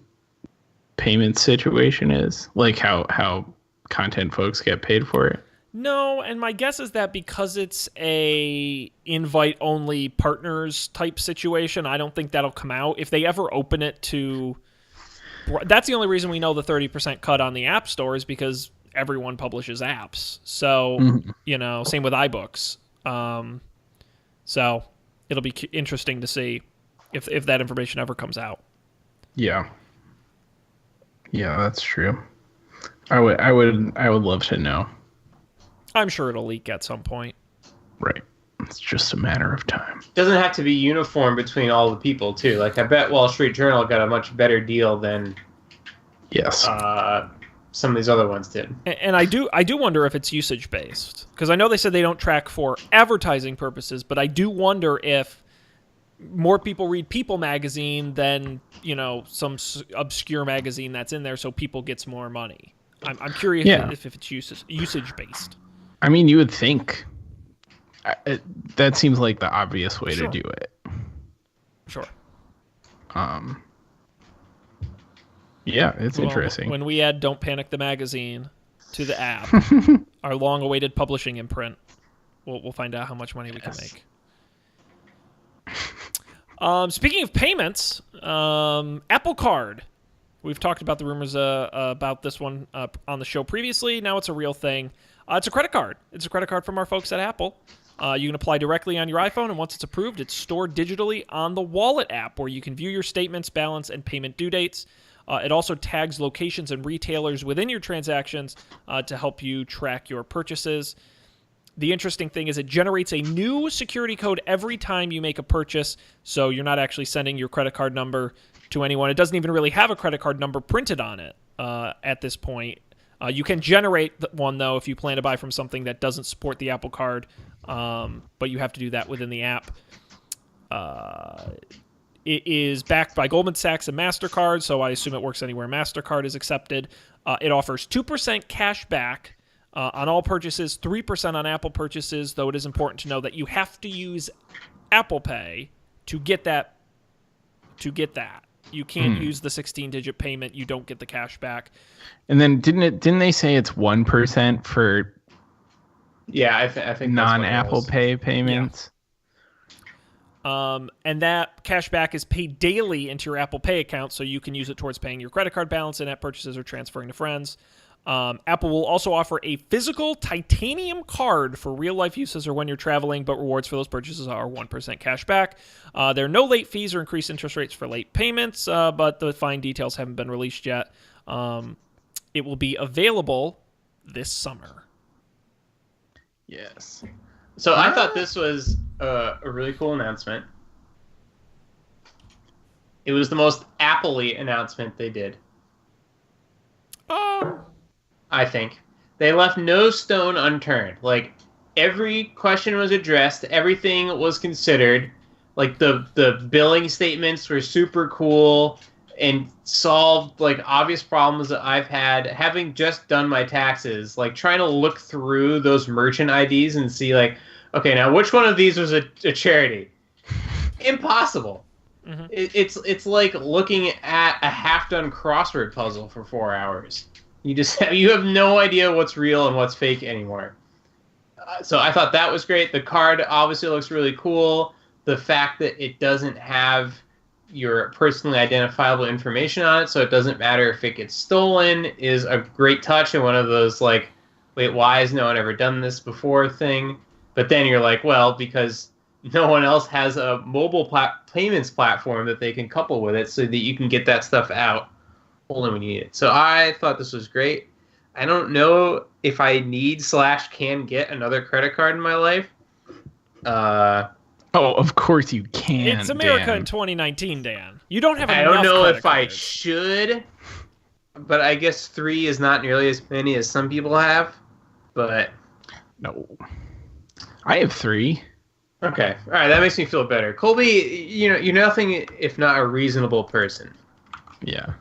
payment situation is? Like how content folks get paid for it? No, and my guess is that because it's a invite-only partners type situation, I don't think that'll come out. If they ever open it to... That's the only reason we know the 30% cut on the App Store is because everyone publishes apps. So, same with iBooks. So it'll be interesting to see if that information ever comes out. Yeah. Yeah, that's true. I would love to know. I'm sure it'll leak at some point. Right. It's just a matter of time. It doesn't have to be uniform between all the people, too. Like, I bet Wall Street Journal got a much better deal than some of these other ones did. And I do wonder if it's usage-based. Because I know they said they don't track for advertising purposes, but I do wonder if more people read People magazine than, some obscure magazine that's in there, so People gets more money. I'm curious if it's usage-based. I mean, you would think... that seems like the obvious way to do it. Sure. Yeah, it's interesting. When we add Don't Panic the Magazine to the app, our long-awaited publishing imprint, we'll find out how much money we can make. Speaking of payments, Apple Card. We've talked about the rumors about this one on the show previously. Now it's a real thing. It's a credit card. It's a credit card from our folks at Apple. You can apply directly on your iPhone, and once it's approved, it's stored digitally on the Wallet app, where you can view your statements, balance, and payment due dates. It also tags locations and retailers within your transactions to help you track your purchases. The interesting thing is it generates a new security code every time you make a purchase, so you're not actually sending your credit card number to anyone. It doesn't even really have a credit card number printed on it at this point. You can generate one, though, if you plan to buy from something that doesn't support the Apple Card, but you have to do that within the app. It is backed by Goldman Sachs and MasterCard, so I assume it works anywhere MasterCard is accepted. It offers 2% cash back on all purchases, 3% on Apple purchases, though it is important to know that you have to use Apple Pay to get that. You can't use the 16-digit payment. You don't get the cash back. And then didn't they say it's 1% for I think non-Apple Pay payments? Yeah. And that cash back is paid daily into your Apple Pay account, so you can use it towards paying your credit card balance, in-app purchases, or transferring to friends. Apple will also offer a physical titanium card for real-life uses or when you're traveling, but rewards for those purchases are 1% cash back. There are no late fees or increased interest rates for late payments, but the fine details haven't been released yet. It will be available this summer. Yes. So I thought this was a really cool announcement. It was the most Apple-y announcement they did. I think. They left no stone unturned. Like, every question was addressed. Everything was considered. Like, the billing statements were super cool and solved, like, obvious problems that I've had. Having just done my taxes, like, trying to look through those merchant IDs and see, like, okay, now which one of these was a charity? Impossible. Mm-hmm. It's like looking at a half-done crossword puzzle for 4 hours. You have no idea what's real and what's fake anymore. So I thought that was great. The card obviously looks really cool. The fact that it doesn't have your personally identifiable information on it, so it doesn't matter if it gets stolen, is a great touch and one of those, like, wait, why has no one ever done this before thing? But then you're like, well, because no one else has a mobile payments platform that they can couple with it so that you can get that stuff out only when you need it. So I thought this was great. I don't know if I need/can get another credit card in my life. Of course you can. It's America in 2019, Dan. You don't have enough. I don't know if cards. I should, but I guess 3 is not nearly as many as some people have. But no, I have 3. Okay, all right, that makes me feel better. Colby, you're nothing if not a reasonable person. Yeah.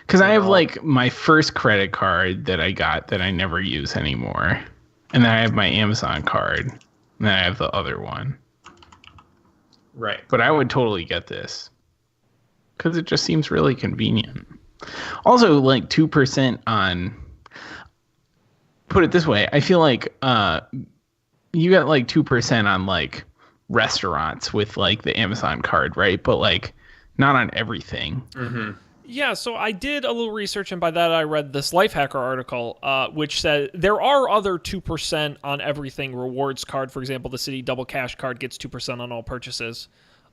Because I have, like, my first credit card that I got that I never use anymore. And then I have my Amazon card. And then I have the other one. Right. But I would totally get this. Because it just seems really convenient. Also, like, 2% on... Put it this way. I feel like you got, like, 2% on, like, restaurants with, like, the Amazon card, right? But, like, not on everything. Mm-hmm. Yeah, so I did a little research, and by that I read this Lifehacker article, which said there are other 2% on everything rewards card. For example, the Citi Double Cash card gets 2% on all purchases.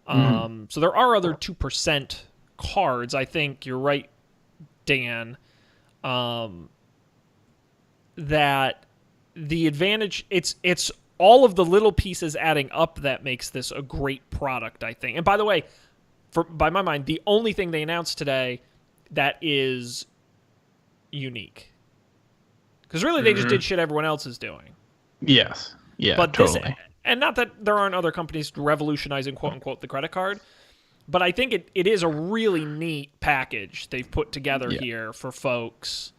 So there are other 2% cards. I think you're right, Dan, that the advantage, it's all of the little pieces adding up that makes this a great product, I think. And by the way, by my mind, the only thing they announced today that is unique. Because really, they just did shit everyone else is doing. Yes. Yeah, but totally. And not that there aren't other companies revolutionizing, quote-unquote, the credit card, but I think it is a really neat package they've put together here for folks.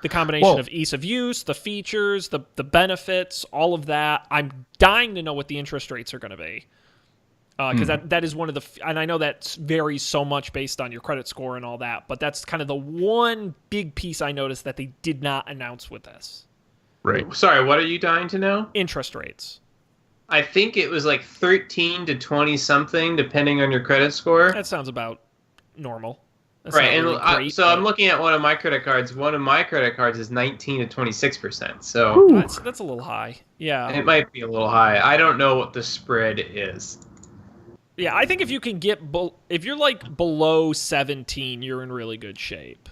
The combination of ease of use, the features, the benefits, all of that. I'm dying to know what the interest rates are going to be. Because that is one of the... And I know that varies so much based on your credit score and all that, but that's kind of the one big piece I noticed that they did not announce with this. Right. Sorry, what are you dying to know? Interest rates. I think it was like 13 to 20-something, depending on your credit score. That sounds about normal. That's right, and really great, so I'm looking at one of my credit cards. One of my credit cards is 19 to 26%. So that's a little high. Yeah. It might be a little high. I don't know what the spread is. Yeah, I think if you can get... if you're, like, below 17, you're in really good shape.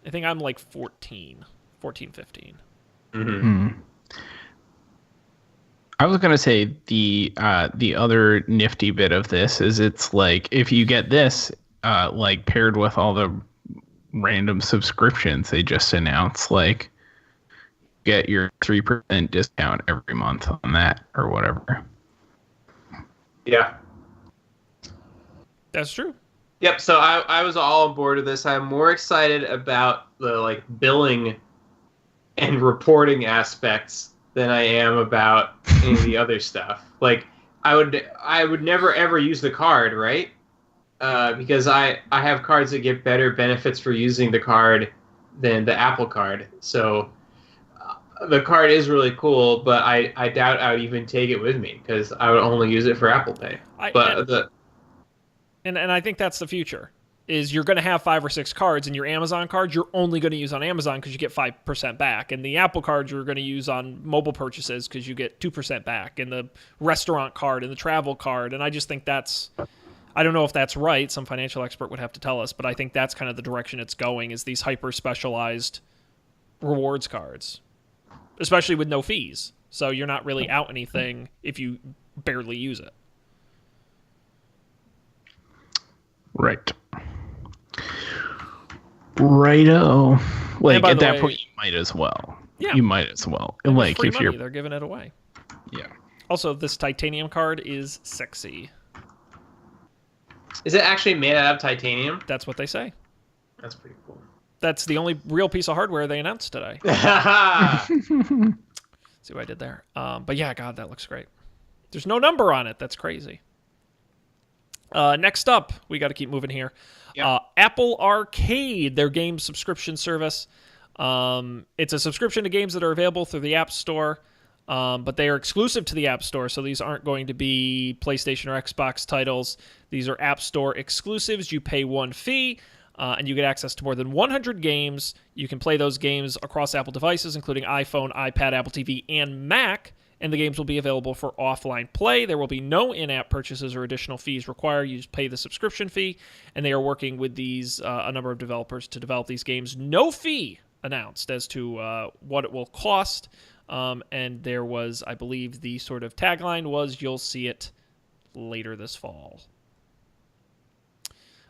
I think I'm, like, 14, 15. I was going to say the other nifty bit of this is it's, like, if you get this, like, paired with all the random subscriptions they just announced, like, get your 3% discount every month on that or whatever. Yeah. That's true. Yep, so I was all on board with this. I'm more excited about the billing and reporting aspects than I am about any of the other stuff. Like I would never ever use the card, right? Because I have cards that get better benefits for using the card than the Apple Card. So the card is really cool, but I doubt I would even take it with me because I would only use it for Apple Pay. And I think that's the future. Is you're going to have 5 or 6 cards, and your Amazon card you're only going to use on Amazon because you get 5% back, and the Apple card you're going to use on mobile purchases because you get 2% back, and the restaurant card and the travel card. And I just think I don't know if that's right. Some financial expert would have to tell us, but I think that's kind of the direction it's going, is these hyper specialized rewards cards, especially with no fees. So you're not really out anything if you barely use it. Right. Righto. Like at that point, you might as well. Yeah. You might as well. And like free if money, you're, they're giving it away. Yeah. Also, this titanium card is sexy. Is it actually made out of titanium? That's what they say. That's pretty cool. That's the only real piece of hardware they announced today. See what I did there? But yeah, God, that looks great. There's no number on it. That's crazy. Next up, we got to keep moving here. Yep. Apple Arcade, their game subscription service. It's a subscription to games that are available through the App Store, but they are exclusive to the App Store, so these aren't going to be PlayStation or Xbox titles. These are App Store exclusives. You pay one fee, and you get access to more than 100 games. You can play those games across Apple devices, including iPhone, iPad, Apple TV, and Mac. And the games will be available for offline play. There will be no in-app purchases or additional fees required. You just pay the subscription fee, and they are working with these a number of developers to develop these games. No fee announced as to what it will cost, and there was, I believe, the sort of tagline was, "You'll see it later this fall."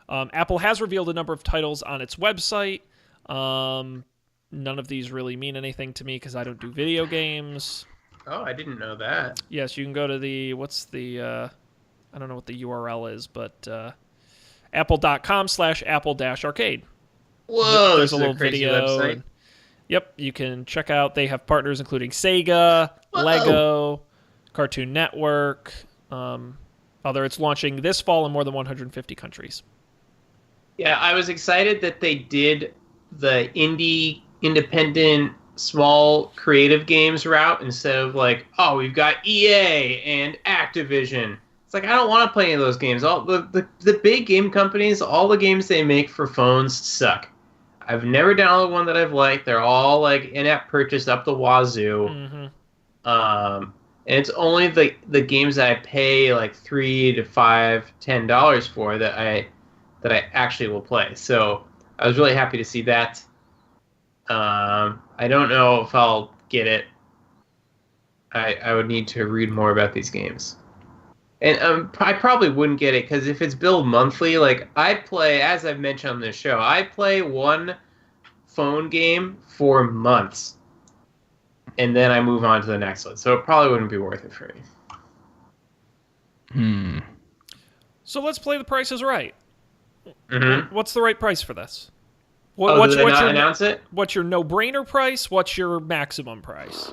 Apple has revealed a number of titles on its website. None of these really mean anything to me because I don't do video games. Oh, I didn't know that. Yes, you can go to the, I don't know what the URL is, but apple.com/apple-arcade. Whoa, there's a little video. website. Yep, you can check out. They have partners including Sega, Lego, Cartoon Network. Although it's launching this fall in more than 150 countries. Yeah, I was excited that they did the independent, small creative games route instead of we've got EA and Activision. It's like, I don't want to play any of those games. All the big game companies, all the games they make for phones suck. I've never downloaded one that I've liked. They're all in-app purchase up the wazoo. Mm-hmm. And it's only the games that I pay $3 to $5, $10 for that I actually will play. So I was really happy to see that. I don't know if I'll get it. I would need to read more about these games. And I probably wouldn't get it because if it's billed monthly, I play, as I've mentioned on this show, I play one phone game for months. And then I move on to the next one. So it probably wouldn't be worth it for me. So let's play The Price is Right. Mm-hmm. What's the right price for this? Did they not announce it? What's your no-brainer price? What's your maximum price?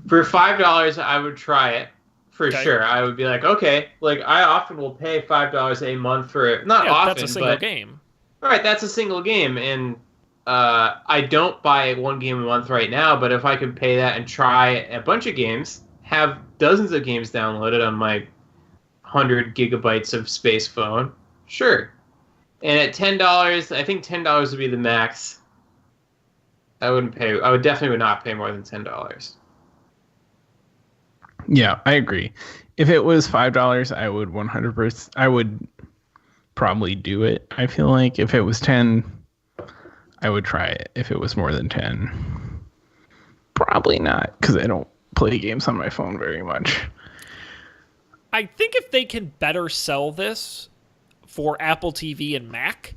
For $5, I would try it for sure. I would be okay. I often will pay $5 a month for it. Not often, that's a single game. All right, that's a single game, and I don't buy one game a month right now. But if I could pay that and try a bunch of games, have dozens of games downloaded on my 100 gigabytes of space phone, sure. And at $10, I think $10 would be the max. I would definitely would not pay more than $10. Yeah, I agree. If it was $5, I would 100%. I would probably do it. I feel like if it was 10, I would try it. If it was more than 10, probably not, because I don't play games on my phone very much. I think if they can better sell this for Apple TV and Mac,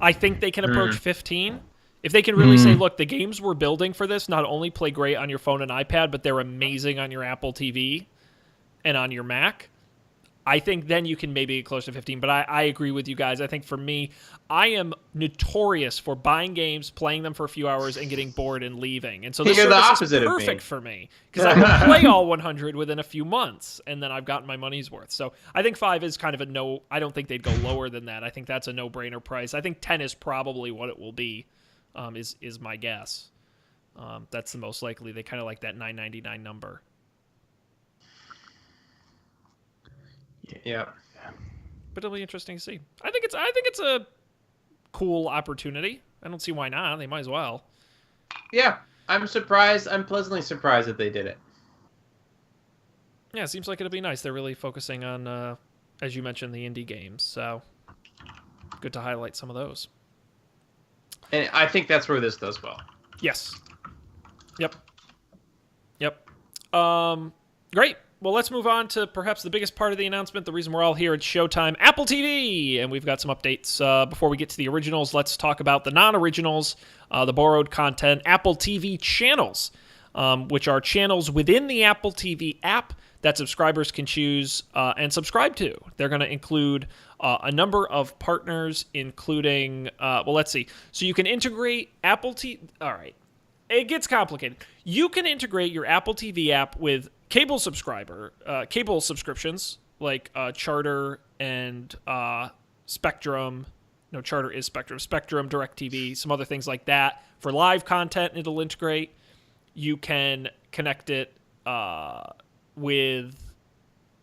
I think they can approach 15. If they can really say, look, the games we're building for this not only play great on your phone and iPad, but they're amazing on your Apple TV and on your Mac, I think then you can maybe get close to 15. But I agree with you guys. I think for me, I am notorious for buying games, playing them for a few hours, and getting bored and leaving. And so this service is perfect for me because I can play all 100 within a few months, and then I've gotten my money's worth. So I think 5 is kind of a no. I don't think they'd go lower than that. I think that's a no-brainer price. I think 10 is probably what it will be. Is my guess. That's the most likely. They kind of like that $9.99 number. Yeah, but it'll be interesting to see. I think it's a cool opportunity. I don't see why not. They might as well. Yeah, I'm surprised. I'm pleasantly surprised that they did it. Yeah, it seems like it'll be nice. They're really focusing on, as you mentioned, the indie games. So good to highlight some of those. And I think that's where this does well. Yes. Yep. Great. Well, let's move on to perhaps the biggest part of the announcement, the reason we're all here at Showtime, Apple TV. And we've got some updates. Before we get to the originals, let's talk about the non-originals, the borrowed content, Apple TV channels, which are channels within the Apple TV app that subscribers can choose and subscribe to. They're going to include a number of partners, including, let's see. So you can integrate Apple TV. All right. It gets complicated. You can integrate your Apple TV app with cable subscriptions like Charter and Spectrum. No, Charter is Spectrum. Spectrum, DirecTV, some other things like that. For live content, it'll integrate. You can connect it with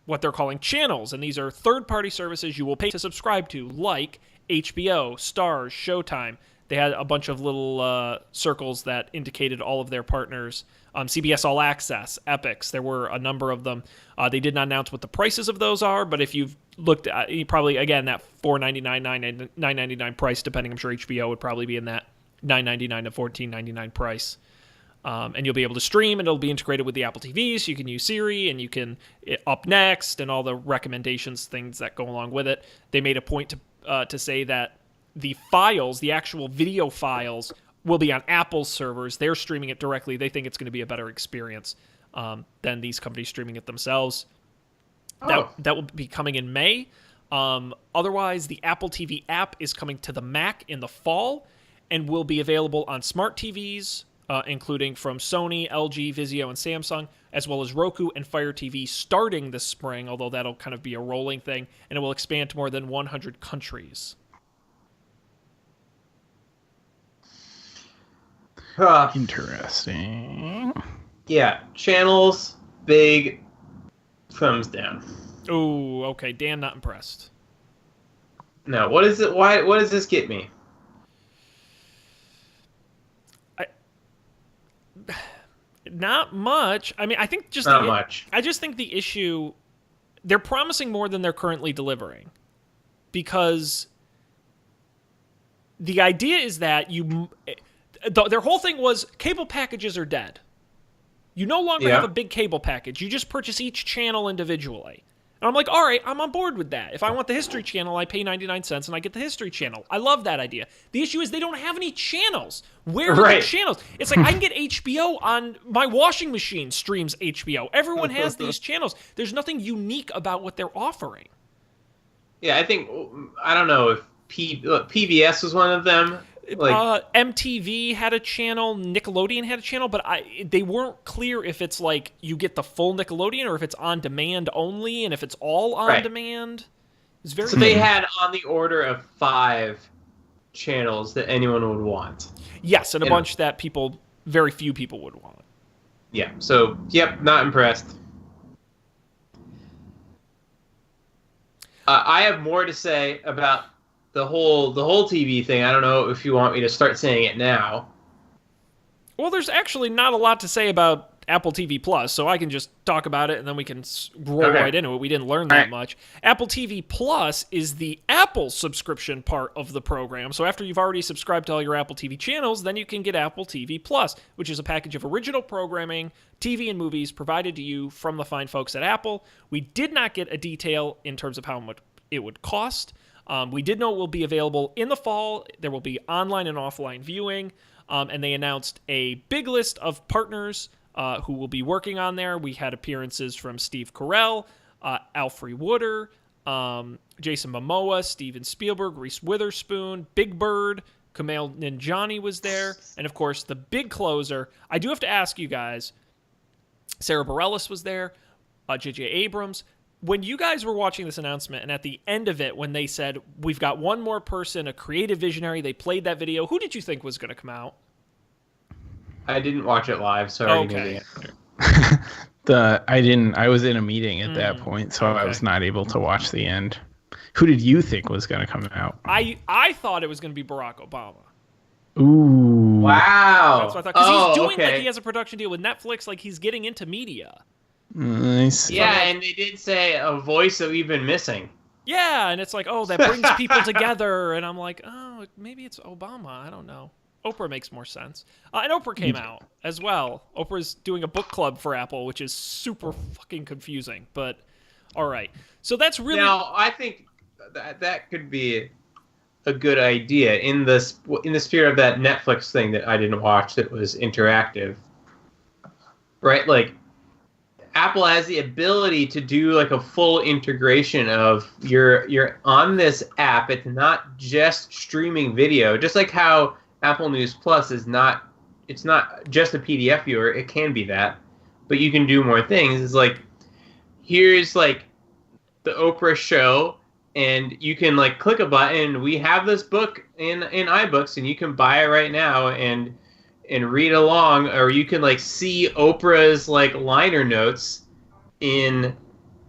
what they're calling channels, and these are third-party services you will pay to subscribe to, like HBO, Starz, Showtime. They had a bunch of little circles that indicated all of their partners. CBS All Access, Epix, there were a number of them. They did not announce what the prices of those are, but if you've looked at, you probably, again, that $4.99, $9.99 price, depending, I'm sure HBO would probably be in that $9.99 to $14.99 price. And you'll be able to stream, and it'll be integrated with the Apple TV, so you can use Siri, and you can Up Next, and all the recommendations, things that go along with it. They made a point to say that the files, the actual video files, will be on Apple's servers. They're streaming it directly. They think it's going to be a better experience than these companies streaming it themselves. Oh. That will be coming in May. Otherwise, the Apple TV app is coming to the Mac in the fall and will be available on smart TVs, including from Sony, LG, Vizio, and Samsung, as well as Roku and Fire TV starting this spring, although that'll kind of be a rolling thing, and it will expand to more than 100 countries. Interesting. Yeah, channels, big thumbs down. Oh, okay. Dan, not impressed. No, what is it? Why? What does this get me? Not much. I mean, I think just not much. I just think the issue, they're promising more than they're currently delivering, because the idea is that their whole thing was cable packages are dead. You no longer have a big cable package. You just purchase each channel individually. And I'm like, all right, I'm on board with that. If I want the History Channel, I pay 99 cents and I get the History Channel. I love that idea. The issue is they don't have any channels. Where are the channels? It's like I can get HBO on my washing machine streams HBO. Everyone has these channels. There's nothing unique about what they're offering. Yeah, I don't know if PBS was one of them. MTV had a channel, Nickelodeon had a channel, but they weren't clear if it's like you get the full Nickelodeon or if it's on demand only, and if it's all on demand. It's very they had on the order of 5 channels that anyone would want. Yes, and a bunch that very few people would want. Yeah. So, not impressed. I have more to say about the whole TV thing. I don't know if you want me to start saying it now. Well, there's actually not a lot to say about Apple TV Plus, so I can just talk about it and then we can roll right into it. We didn't learn that much. Apple TV Plus is the Apple subscription part of the program. So after you've already subscribed to all your Apple TV channels, then you can get Apple TV Plus, which is a package of original programming, TV and movies provided to you from the fine folks at Apple. We did not get a detail in terms of how much it would cost. We did know it will be available in the fall. There will be online and offline viewing, and they announced a big list of partners who will be working on there. We had appearances from Steve Carell, Alfre Woodard, Jason Momoa, Steven Spielberg, Reese Witherspoon, Big Bird, Kumail Nanjiani was there, and of course the big closer. I do have to ask you guys, Sarah Bareilles was there, J.J. Abrams. When you guys were watching this announcement, and at the end of it, when they said, we've got one more person, a creative visionary, they played that video, who did you think was going to come out? I didn't watch it live, so I already knew the answer. I was in a meeting at that point, so I was not able to watch the end. Who did you think was going to come out? I thought it was going to be Barack Obama. Ooh. Wow. That's what I thought. Because he's doing like he has a production deal with Netflix, like he's getting into media. Nice. Yeah, and they did say a voice that we've been missing. Yeah, and it's like, oh, that brings people together, and I'm like, oh, maybe it's Obama. I don't know. Oprah makes more sense. And Oprah came out as well. Oprah's doing a book club for Apple, which is super fucking confusing. But all right, so that's really now. I think that could be a good idea in the spirit of that Netflix thing that I didn't watch that was interactive, right? Like Apple has the ability to do like a full integration of you're on this app. It's not just streaming video, just like how Apple News Plus is not. It's not just a PDF viewer. It can be that, but you can do more things. It's like here's like the Oprah show. And you can like click a button. We have this book in iBooks, and you can buy it right now and read along. Or you can like see Oprah's like liner notes in,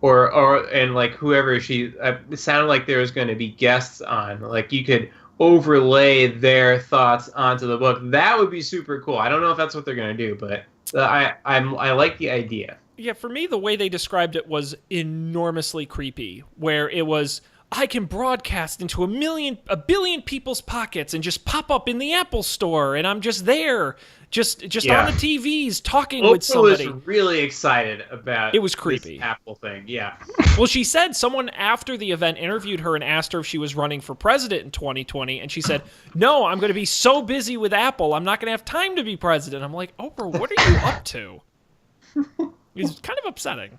and like whoever she. It sounded like there was going to be guests on. Like you could overlay their thoughts onto the book. That would be super cool. I don't know if that's what they're going to do, but I like the idea. Yeah, for me, the way they described it was enormously creepy. Where it was, I can broadcast into a billion people's pockets and just pop up in the Apple store, and I'm just there, just on the TVs talking with somebody. Oprah was really excited about it was creepy this Apple thing. Yeah. Well, she said someone after the event interviewed her and asked her if she was running for president in 2020, and she said, "No, I'm going to be so busy with Apple, I'm not going to have time to be president." I'm like, Oprah, what are you up to? It's kind of upsetting.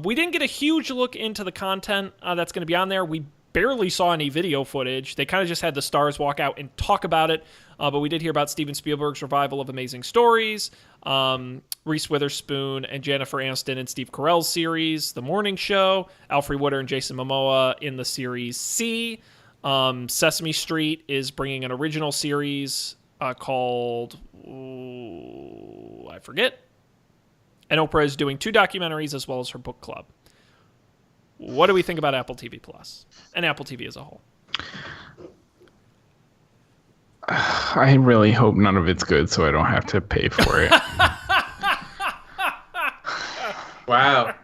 We didn't get a huge look into the content that's going to be on there. We barely saw any video footage. They kind of just had the stars walk out and talk about it. But we did hear about Steven Spielberg's revival of Amazing Stories, Reese Witherspoon and Jennifer Aniston in Steve Carell's series, The Morning Show, Alfre Woodard and Jason Momoa in the series C. Sesame Street is bringing an original series called, I forget. And Oprah is doing 2 documentaries as well as her book club. What do we think about Apple TV Plus and Apple TV as a whole? I really hope none of it's good so I don't have to pay for it. Wow.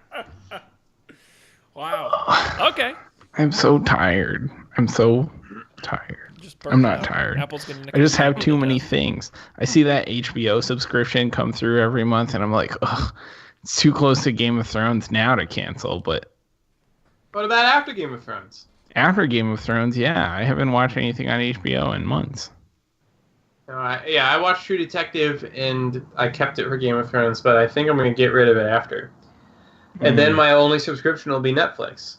Okay. I'm so tired. I'm not tired. Apple's gonna I just have too many things. I see that HBO subscription come through every month, and I'm like, ugh, it's too close to Game of Thrones now to cancel. But what about after Game of Thrones? After Game of Thrones, yeah, I haven't watched anything on HBO in months. I watched True Detective, and I kept it for Game of Thrones, but I think I'm going to get rid of it after. And then my only subscription will be Netflix.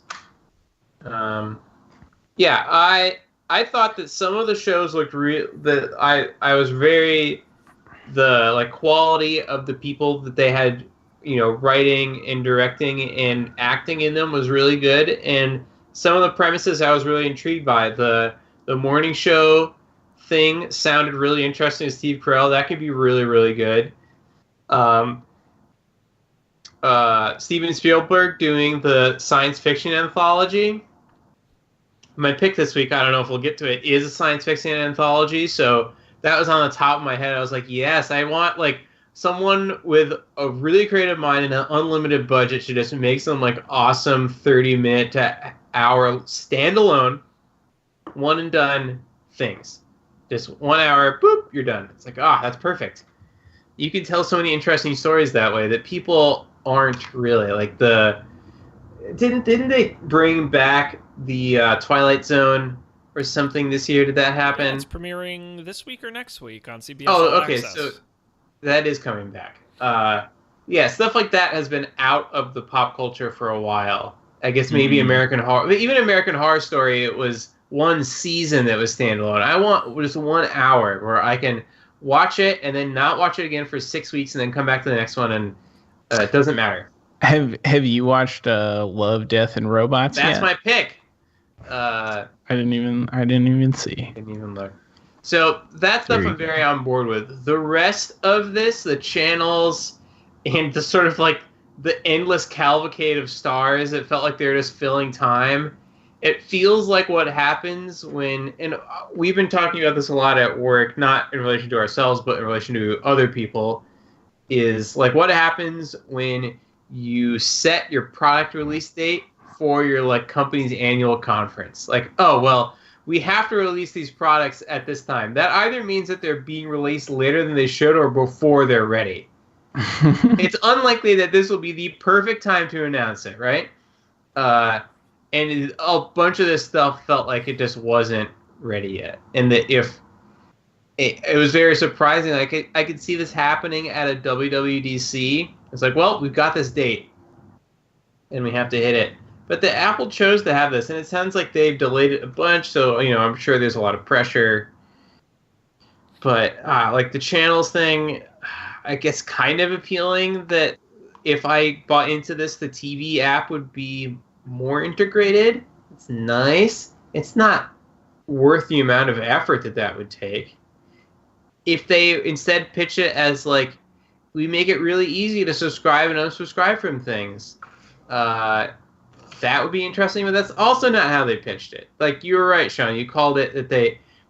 I thought that some of the shows looked real. That I was very the quality of the people that they had, writing and directing and acting in them was really good. And some of the premises I was really intrigued by. The morning show thing sounded really interesting to Steve Carell. That could be really, really good. Steven Spielberg doing the science fiction anthology. My pick this week, I don't know if we'll get to it, is a science fiction anthology. So that was on the top of my head. I was like, yes, I want someone with a really creative mind and an unlimited budget to just make some awesome 30-minute to hour standalone, one and done things. Just 1 hour, boop, you're done. It's that's perfect. You can tell so many interesting stories that way that people aren't really Didn't they bring back the Twilight Zone or something this year? Did that happen? Yeah, it's premiering this week or next week on CBS. Oh, okay, Access. So that is coming back. Yeah, stuff like that has been out of the pop culture for a while. I guess maybe American Horror, but even American Horror Story, it was one season that was standalone. I want just 1 hour where I can watch it and then not watch it again for 6 weeks and then come back to the next one, and it doesn't matter. Have you watched Love, Death, and Robots? That's yet? my pick. I didn't even see. Didn't even look. So that stuff I'm very on board with. The rest of this, the channels, and the sort of like the endless cavalcade of stars, it felt like they're just filling time. It feels like what happens when, and we've been talking about this a lot at work, not in relation to ourselves, but in relation to other people, is like what happens when you set your product release date for your like company's annual conference. Like, oh, well, we have to release these products at this time. That either means that they're being released later than they should or before they're ready. It's unlikely that this will be the perfect time to announce it, right? And a bunch of this stuff felt like it just wasn't ready yet. And that if it was very surprising, like I could see this happening at a WWDC. It's like, well, we've got this date, and we have to hit it. But the Apple chose to have this, and it sounds like they've delayed it a bunch. So I'm sure there's a lot of pressure. But like the channels thing, I guess kind of appealing that if I bought into this, the TV app would be more integrated. It's nice. It's not worth the amount of effort that would take. If they instead pitch it as like, we make it really easy to subscribe and unsubscribe from things, that would be interesting. But that's also not how they pitched it. Like you were right, Sean. You called it that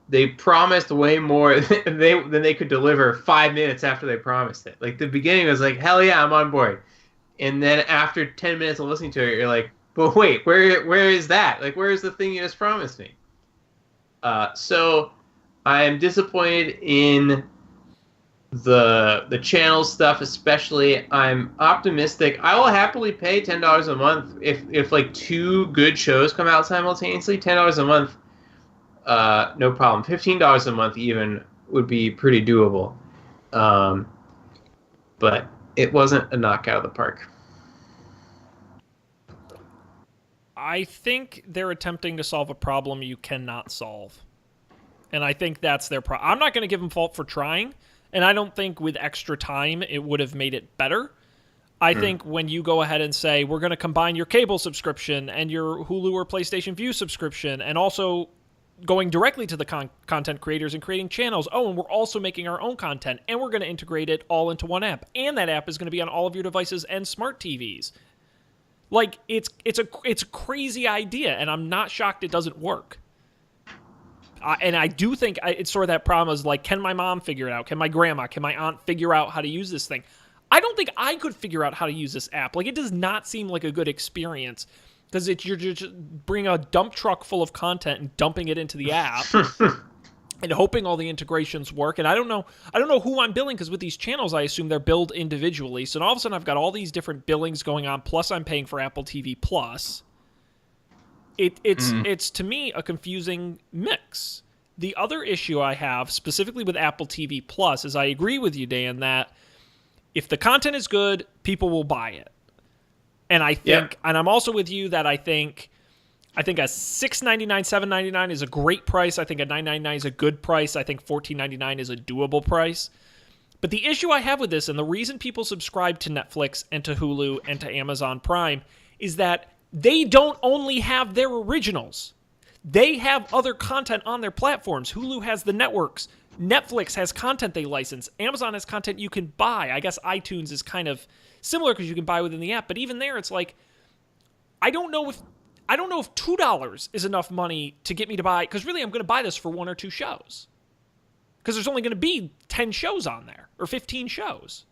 they promised way more than they could deliver 5 minutes after they promised it. Like the beginning was like, hell yeah, I'm on board. And then after 10 minutes of listening to it, you're like, but wait, where is that? Like, where is the thing you just promised me? So I'm disappointed in the channel stuff, especially. I'm optimistic. I will happily pay $10 a month if like 2 good shows come out simultaneously. $10 a month, no problem. $15 a month even would be pretty doable. But it wasn't a knockout of the park. I think they're attempting to solve a problem you cannot solve. And I think that's their problem. I'm not going to give them fault for trying, and I don't think with extra time it would have made it better. I think when you go ahead and say, we're going to combine your cable subscription and your Hulu or PlayStation Vue subscription, and also going directly to the content creators and creating channels. Oh, and we're also making our own content, and we're going to integrate it all into one app. And that app is going to be on all of your devices and smart TVs. Like, it's a crazy idea, and I'm not shocked it doesn't work. And I do think it's sort of that problem is like, can my mom figure it out? Can my grandma, can my aunt figure out how to use this thing? I don't think I could figure out how to use this app. Like, it does not seem like a good experience because you're just bringing a dump truck full of content and dumping it into the app and hoping all the integrations work. And I don't know who I'm billing because with these channels, I assume they're billed individually. So all of a sudden, I've got all these different billings going on. Plus, I'm paying for Apple TV Plus. It's to me a confusing mix. The other issue I have specifically with Apple TV Plus is I agree with you, Dan, that if the content is good, people will buy it. And I think, and I'm also with you that I think a $6.99, $7.99 is a great price. I think a $9.99 is a good price. I think $14.99 is a doable price. But the issue I have with this, and the reason people subscribe to Netflix and to Hulu and to Amazon Prime, is that they don't only have their originals. They have other content on their platforms. Hulu has the networks. Netflix has content they license. Amazon has content you can buy. I guess iTunes is kind of similar because you can buy within the app. But even there, it's like, I don't know if $2 is enough money to get me to buy, because really I'm going to buy this for 1 or 2 shows. Because there's only going to be 10 shows on there, or 15 shows.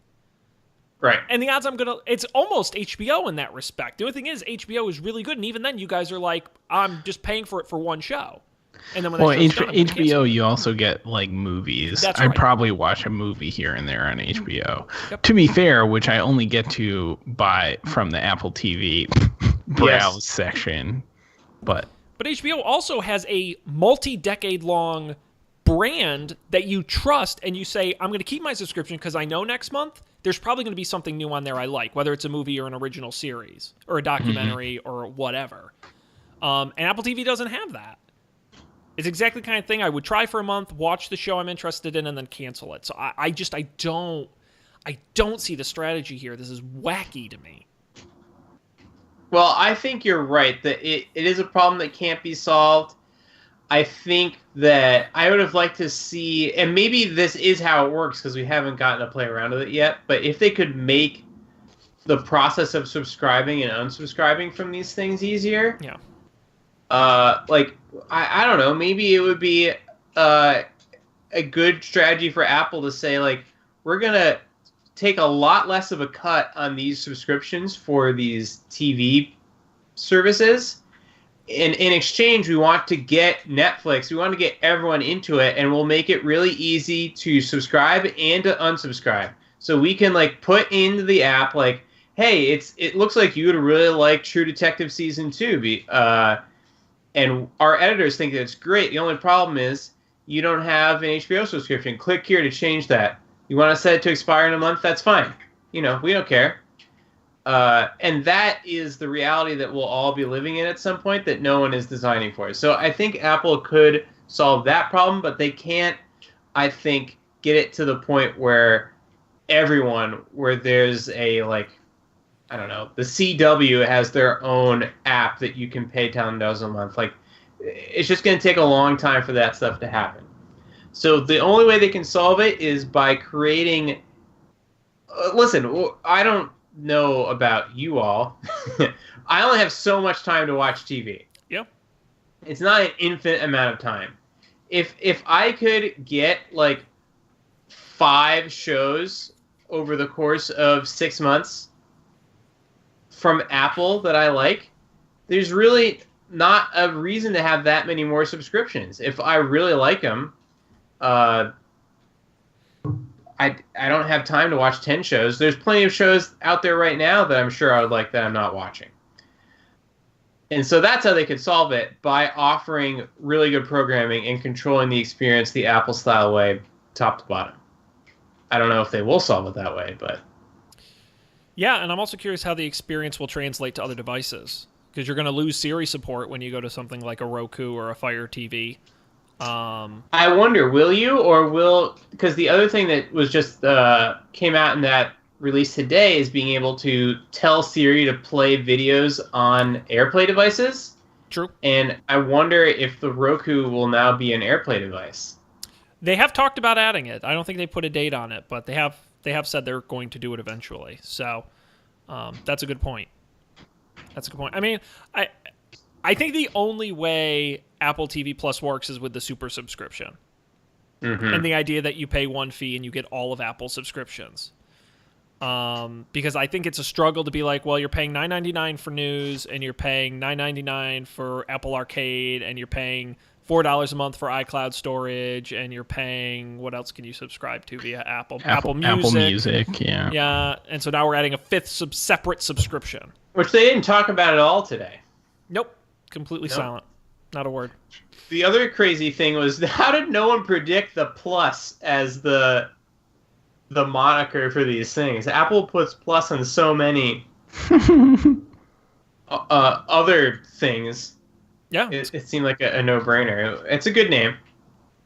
Right. And the odds it's almost HBO in that respect. The only thing is, HBO is really good, and even then you guys are like, I'm just paying for it for 1 show. And then when HBO, you also get like movies. That's I'd right. probably watch a movie here and there on HBO. Yep. To be fair, which I only get to buy from the Apple TV browse section. But HBO also has a multi-decade-long brand that you trust, and you say, I'm going to keep my subscription because I know next month there's probably going to be something new on there I like, whether it's a movie or an original series or a documentary or whatever. And Apple TV doesn't have that. It's exactly the kind of thing I would try for a month, watch the show I'm interested in, and then cancel it. So I don't see the strategy here. This is wacky to me. Well, I think you're right that it is a problem that can't be solved. I think that I would have liked to see, and maybe this is how it works because we haven't gotten to play around with it yet, but if they could make the process of subscribing and unsubscribing from these things easier. Yeah. I don't know, maybe it would be a good strategy for Apple to say, like, we're going to take a lot less of a cut on these subscriptions for these TV services. In exchange, we want to get Netflix, we want to get everyone into it, and we'll make it really easy to subscribe and to unsubscribe. So we can, like, put into the app, like, hey, it looks like you would really like True Detective Season 2. And our editors think that it's great. The only problem is you don't have an HBO subscription. Click here to change that. You want to set it to expire in a month? That's fine. We don't care. And that is the reality that we'll all be living in at some point that no one is designing for. So I think Apple could solve that problem, but they can't, I think, get it to the point where where there's a, like, I don't know, the CW has their own app that you can pay $10 a month. Like, it's just going to take a long time for that stuff to happen. So the only way they can solve it is by creating... listen, I don't know about you all. I only have so much time to watch TV. Yep. It's not an infinite amount of time. If I could get, like, 5 shows over the course of 6 months from Apple that I like, there's really not a reason to have that many more subscriptions. If I really like them, I don't have time to watch 10 shows. There's plenty of shows out there right now that I'm sure I would like that I'm not watching. And so that's how they could solve it, by offering really good programming and controlling the experience the Apple-style way, top to bottom. I don't know if they will solve it that way, but... Yeah, and I'm also curious how the experience will translate to other devices, because you're going to lose Siri support when you go to something like a Roku or a Fire TV. I wonder, will you, or will... Because the other thing that was just came out in that release today is being able to tell Siri to play videos on AirPlay devices. True. And I wonder if the Roku will now be an AirPlay device. They have talked about adding it. I don't think they put a date on it, but they have said they're going to do it eventually. So that's a good point. That's a good point. I mean, I think the only way Apple TV Plus works is with the super subscription. Mm-hmm. And the idea that you pay one fee and you get all of Apple subscriptions. Because I think it's a struggle to be like, well, you're paying $9.99 for news, and you're paying $9.99 for Apple Arcade, and you're paying $4 a month for iCloud storage, and you're paying, what else can you subscribe to via Apple Music? Apple Music, yeah. Yeah, and so now we're adding a fifth separate subscription. Which they didn't talk about at all today. Nope. Completely silent. Not a word. The other crazy thing was, how did no one predict the Plus as the moniker for these things? Apple puts Plus on so many other things. Yeah. It seemed like a no-brainer. It's a good name.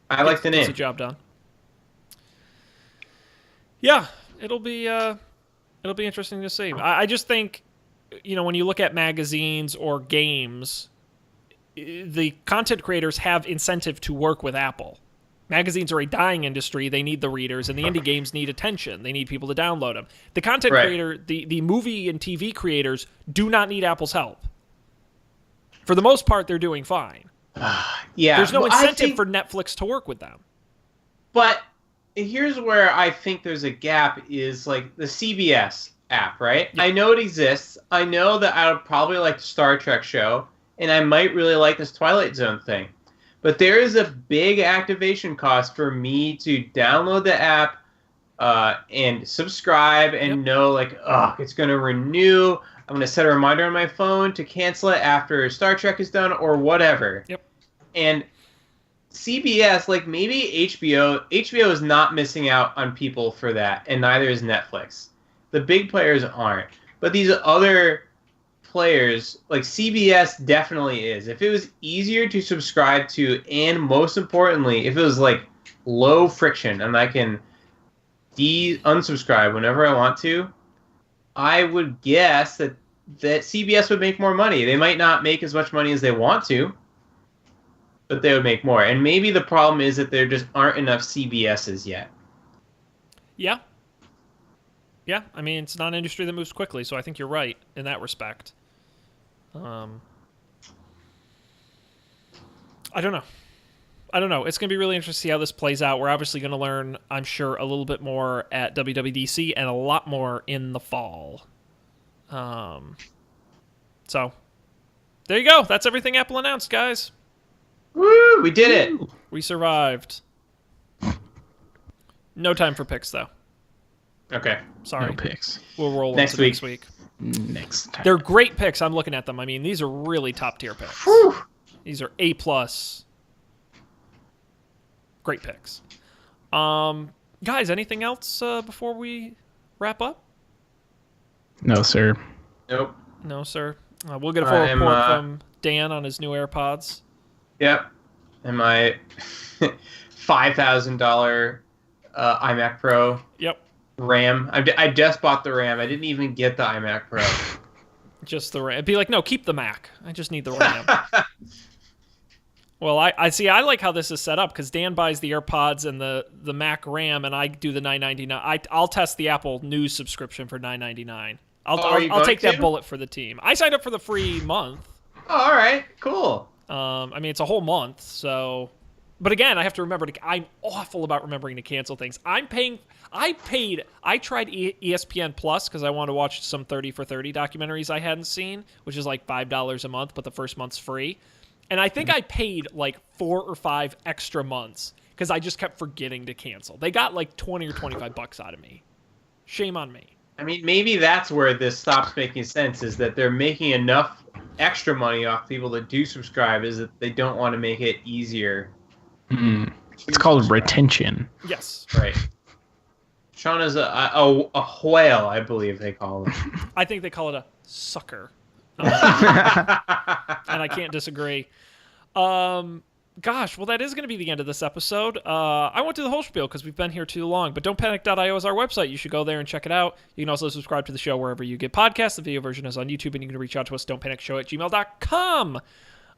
I like the name. It's a job done. Yeah, it'll be interesting to see. I just think, when you look at magazines or games, the content creators have incentive to work with Apple. Magazines are a dying industry. They need the readers, and the indie games need attention. They need people to download them. The content creator, the movie and TV creators do not need Apple's help. For the most part, they're doing fine. Yeah. There's no incentive for Netflix to work with them. But here's where I think there's a gap is, like, the CBS app, right? Yeah. I know it exists. I know that I would probably like the Star Trek show, and I might really like this Twilight Zone thing. But there is a big activation cost for me to download the app and subscribe and know, like, it's going to renew. I'm going to set a reminder on my phone to cancel it after Star Trek is done or whatever. Yep. And CBS, like maybe HBO is not missing out on people for that, and neither is Netflix. The big players aren't. But these other players, like CBS definitely is. If it was easier to subscribe to, and most importantly, if it was like low friction and I can unsubscribe whenever I want to, I would guess that CBS would make more money. They might not make as much money as they want to, but they would make more. And maybe the problem is that there just aren't enough CBSs yet. Yeah. Yeah, I mean, it's not an industry that moves quickly, so I think you're right in that respect. I don't know. It's going to be really interesting to see how this plays out. We're obviously going to learn, I'm sure, a little bit more at WWDC and a lot more in the fall. So, there you go. That's everything Apple announced, guys. Woo! We did it. We survived. No time for picks, though. Okay. Sorry. No picks. We'll roll next into week. Next week. Next time. They're great picks. I'm looking at them. I mean, these are really top-tier picks. Whew. These are A+. Great picks. Guys, anything else before we wrap up? No, sir. Nope. No, sir. We'll get a full report from Dan on his new AirPods. Yep. And my $5,000 iMac Pro. Yep. RAM. I just bought the RAM. I didn't even get the iMac Pro. Just the RAM. It'd be like, no, keep the Mac. I just need the RAM. Well, I see. I like how this is set up because Dan buys the AirPods and the Mac RAM, and I do the $9.99. I'll test the Apple News subscription for $9.99. I'll take that bullet for the team. I signed up for the free month. Oh, all right, cool. I mean, it's a whole month, so. But again, I have to remember I'm awful about remembering to cancel things. I tried ESPN Plus because I wanted to watch some 30 for 30 documentaries I hadn't seen, which is like $5 a month, but the first month's free. And I think I paid like 4 or 5 extra months because I just kept forgetting to cancel. They got like $20 or $25 out of me. Shame on me. I mean, maybe that's where this stops making sense, is that they're making enough extra money off people that do subscribe, is that they don't want to make it easier. It's called retention. Yes. Right. Sean is a whale, I believe they call it. I think they call it a sucker. And I can't disagree. Gosh, well, that is going to be the end of this episode. I went to the whole spiel because we've been here too long, but don'tpanic.io is our website. You should go there and check it out. You can also subscribe to the show wherever you get podcasts. The video version is on YouTube, and you can reach out to us, don'tpanicshow@gmail.com.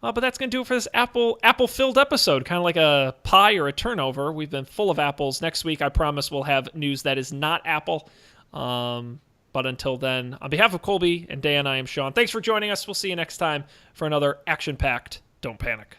But that's going to do it for this Apple-filled episode, kind of like a pie or a turnover. We've been full of apples. Next week, I promise we'll have news that is not Apple. But until then, on behalf of Colby and Dan, I am Sean. Thanks for joining us. We'll see you next time for another action-packed Don't Panic.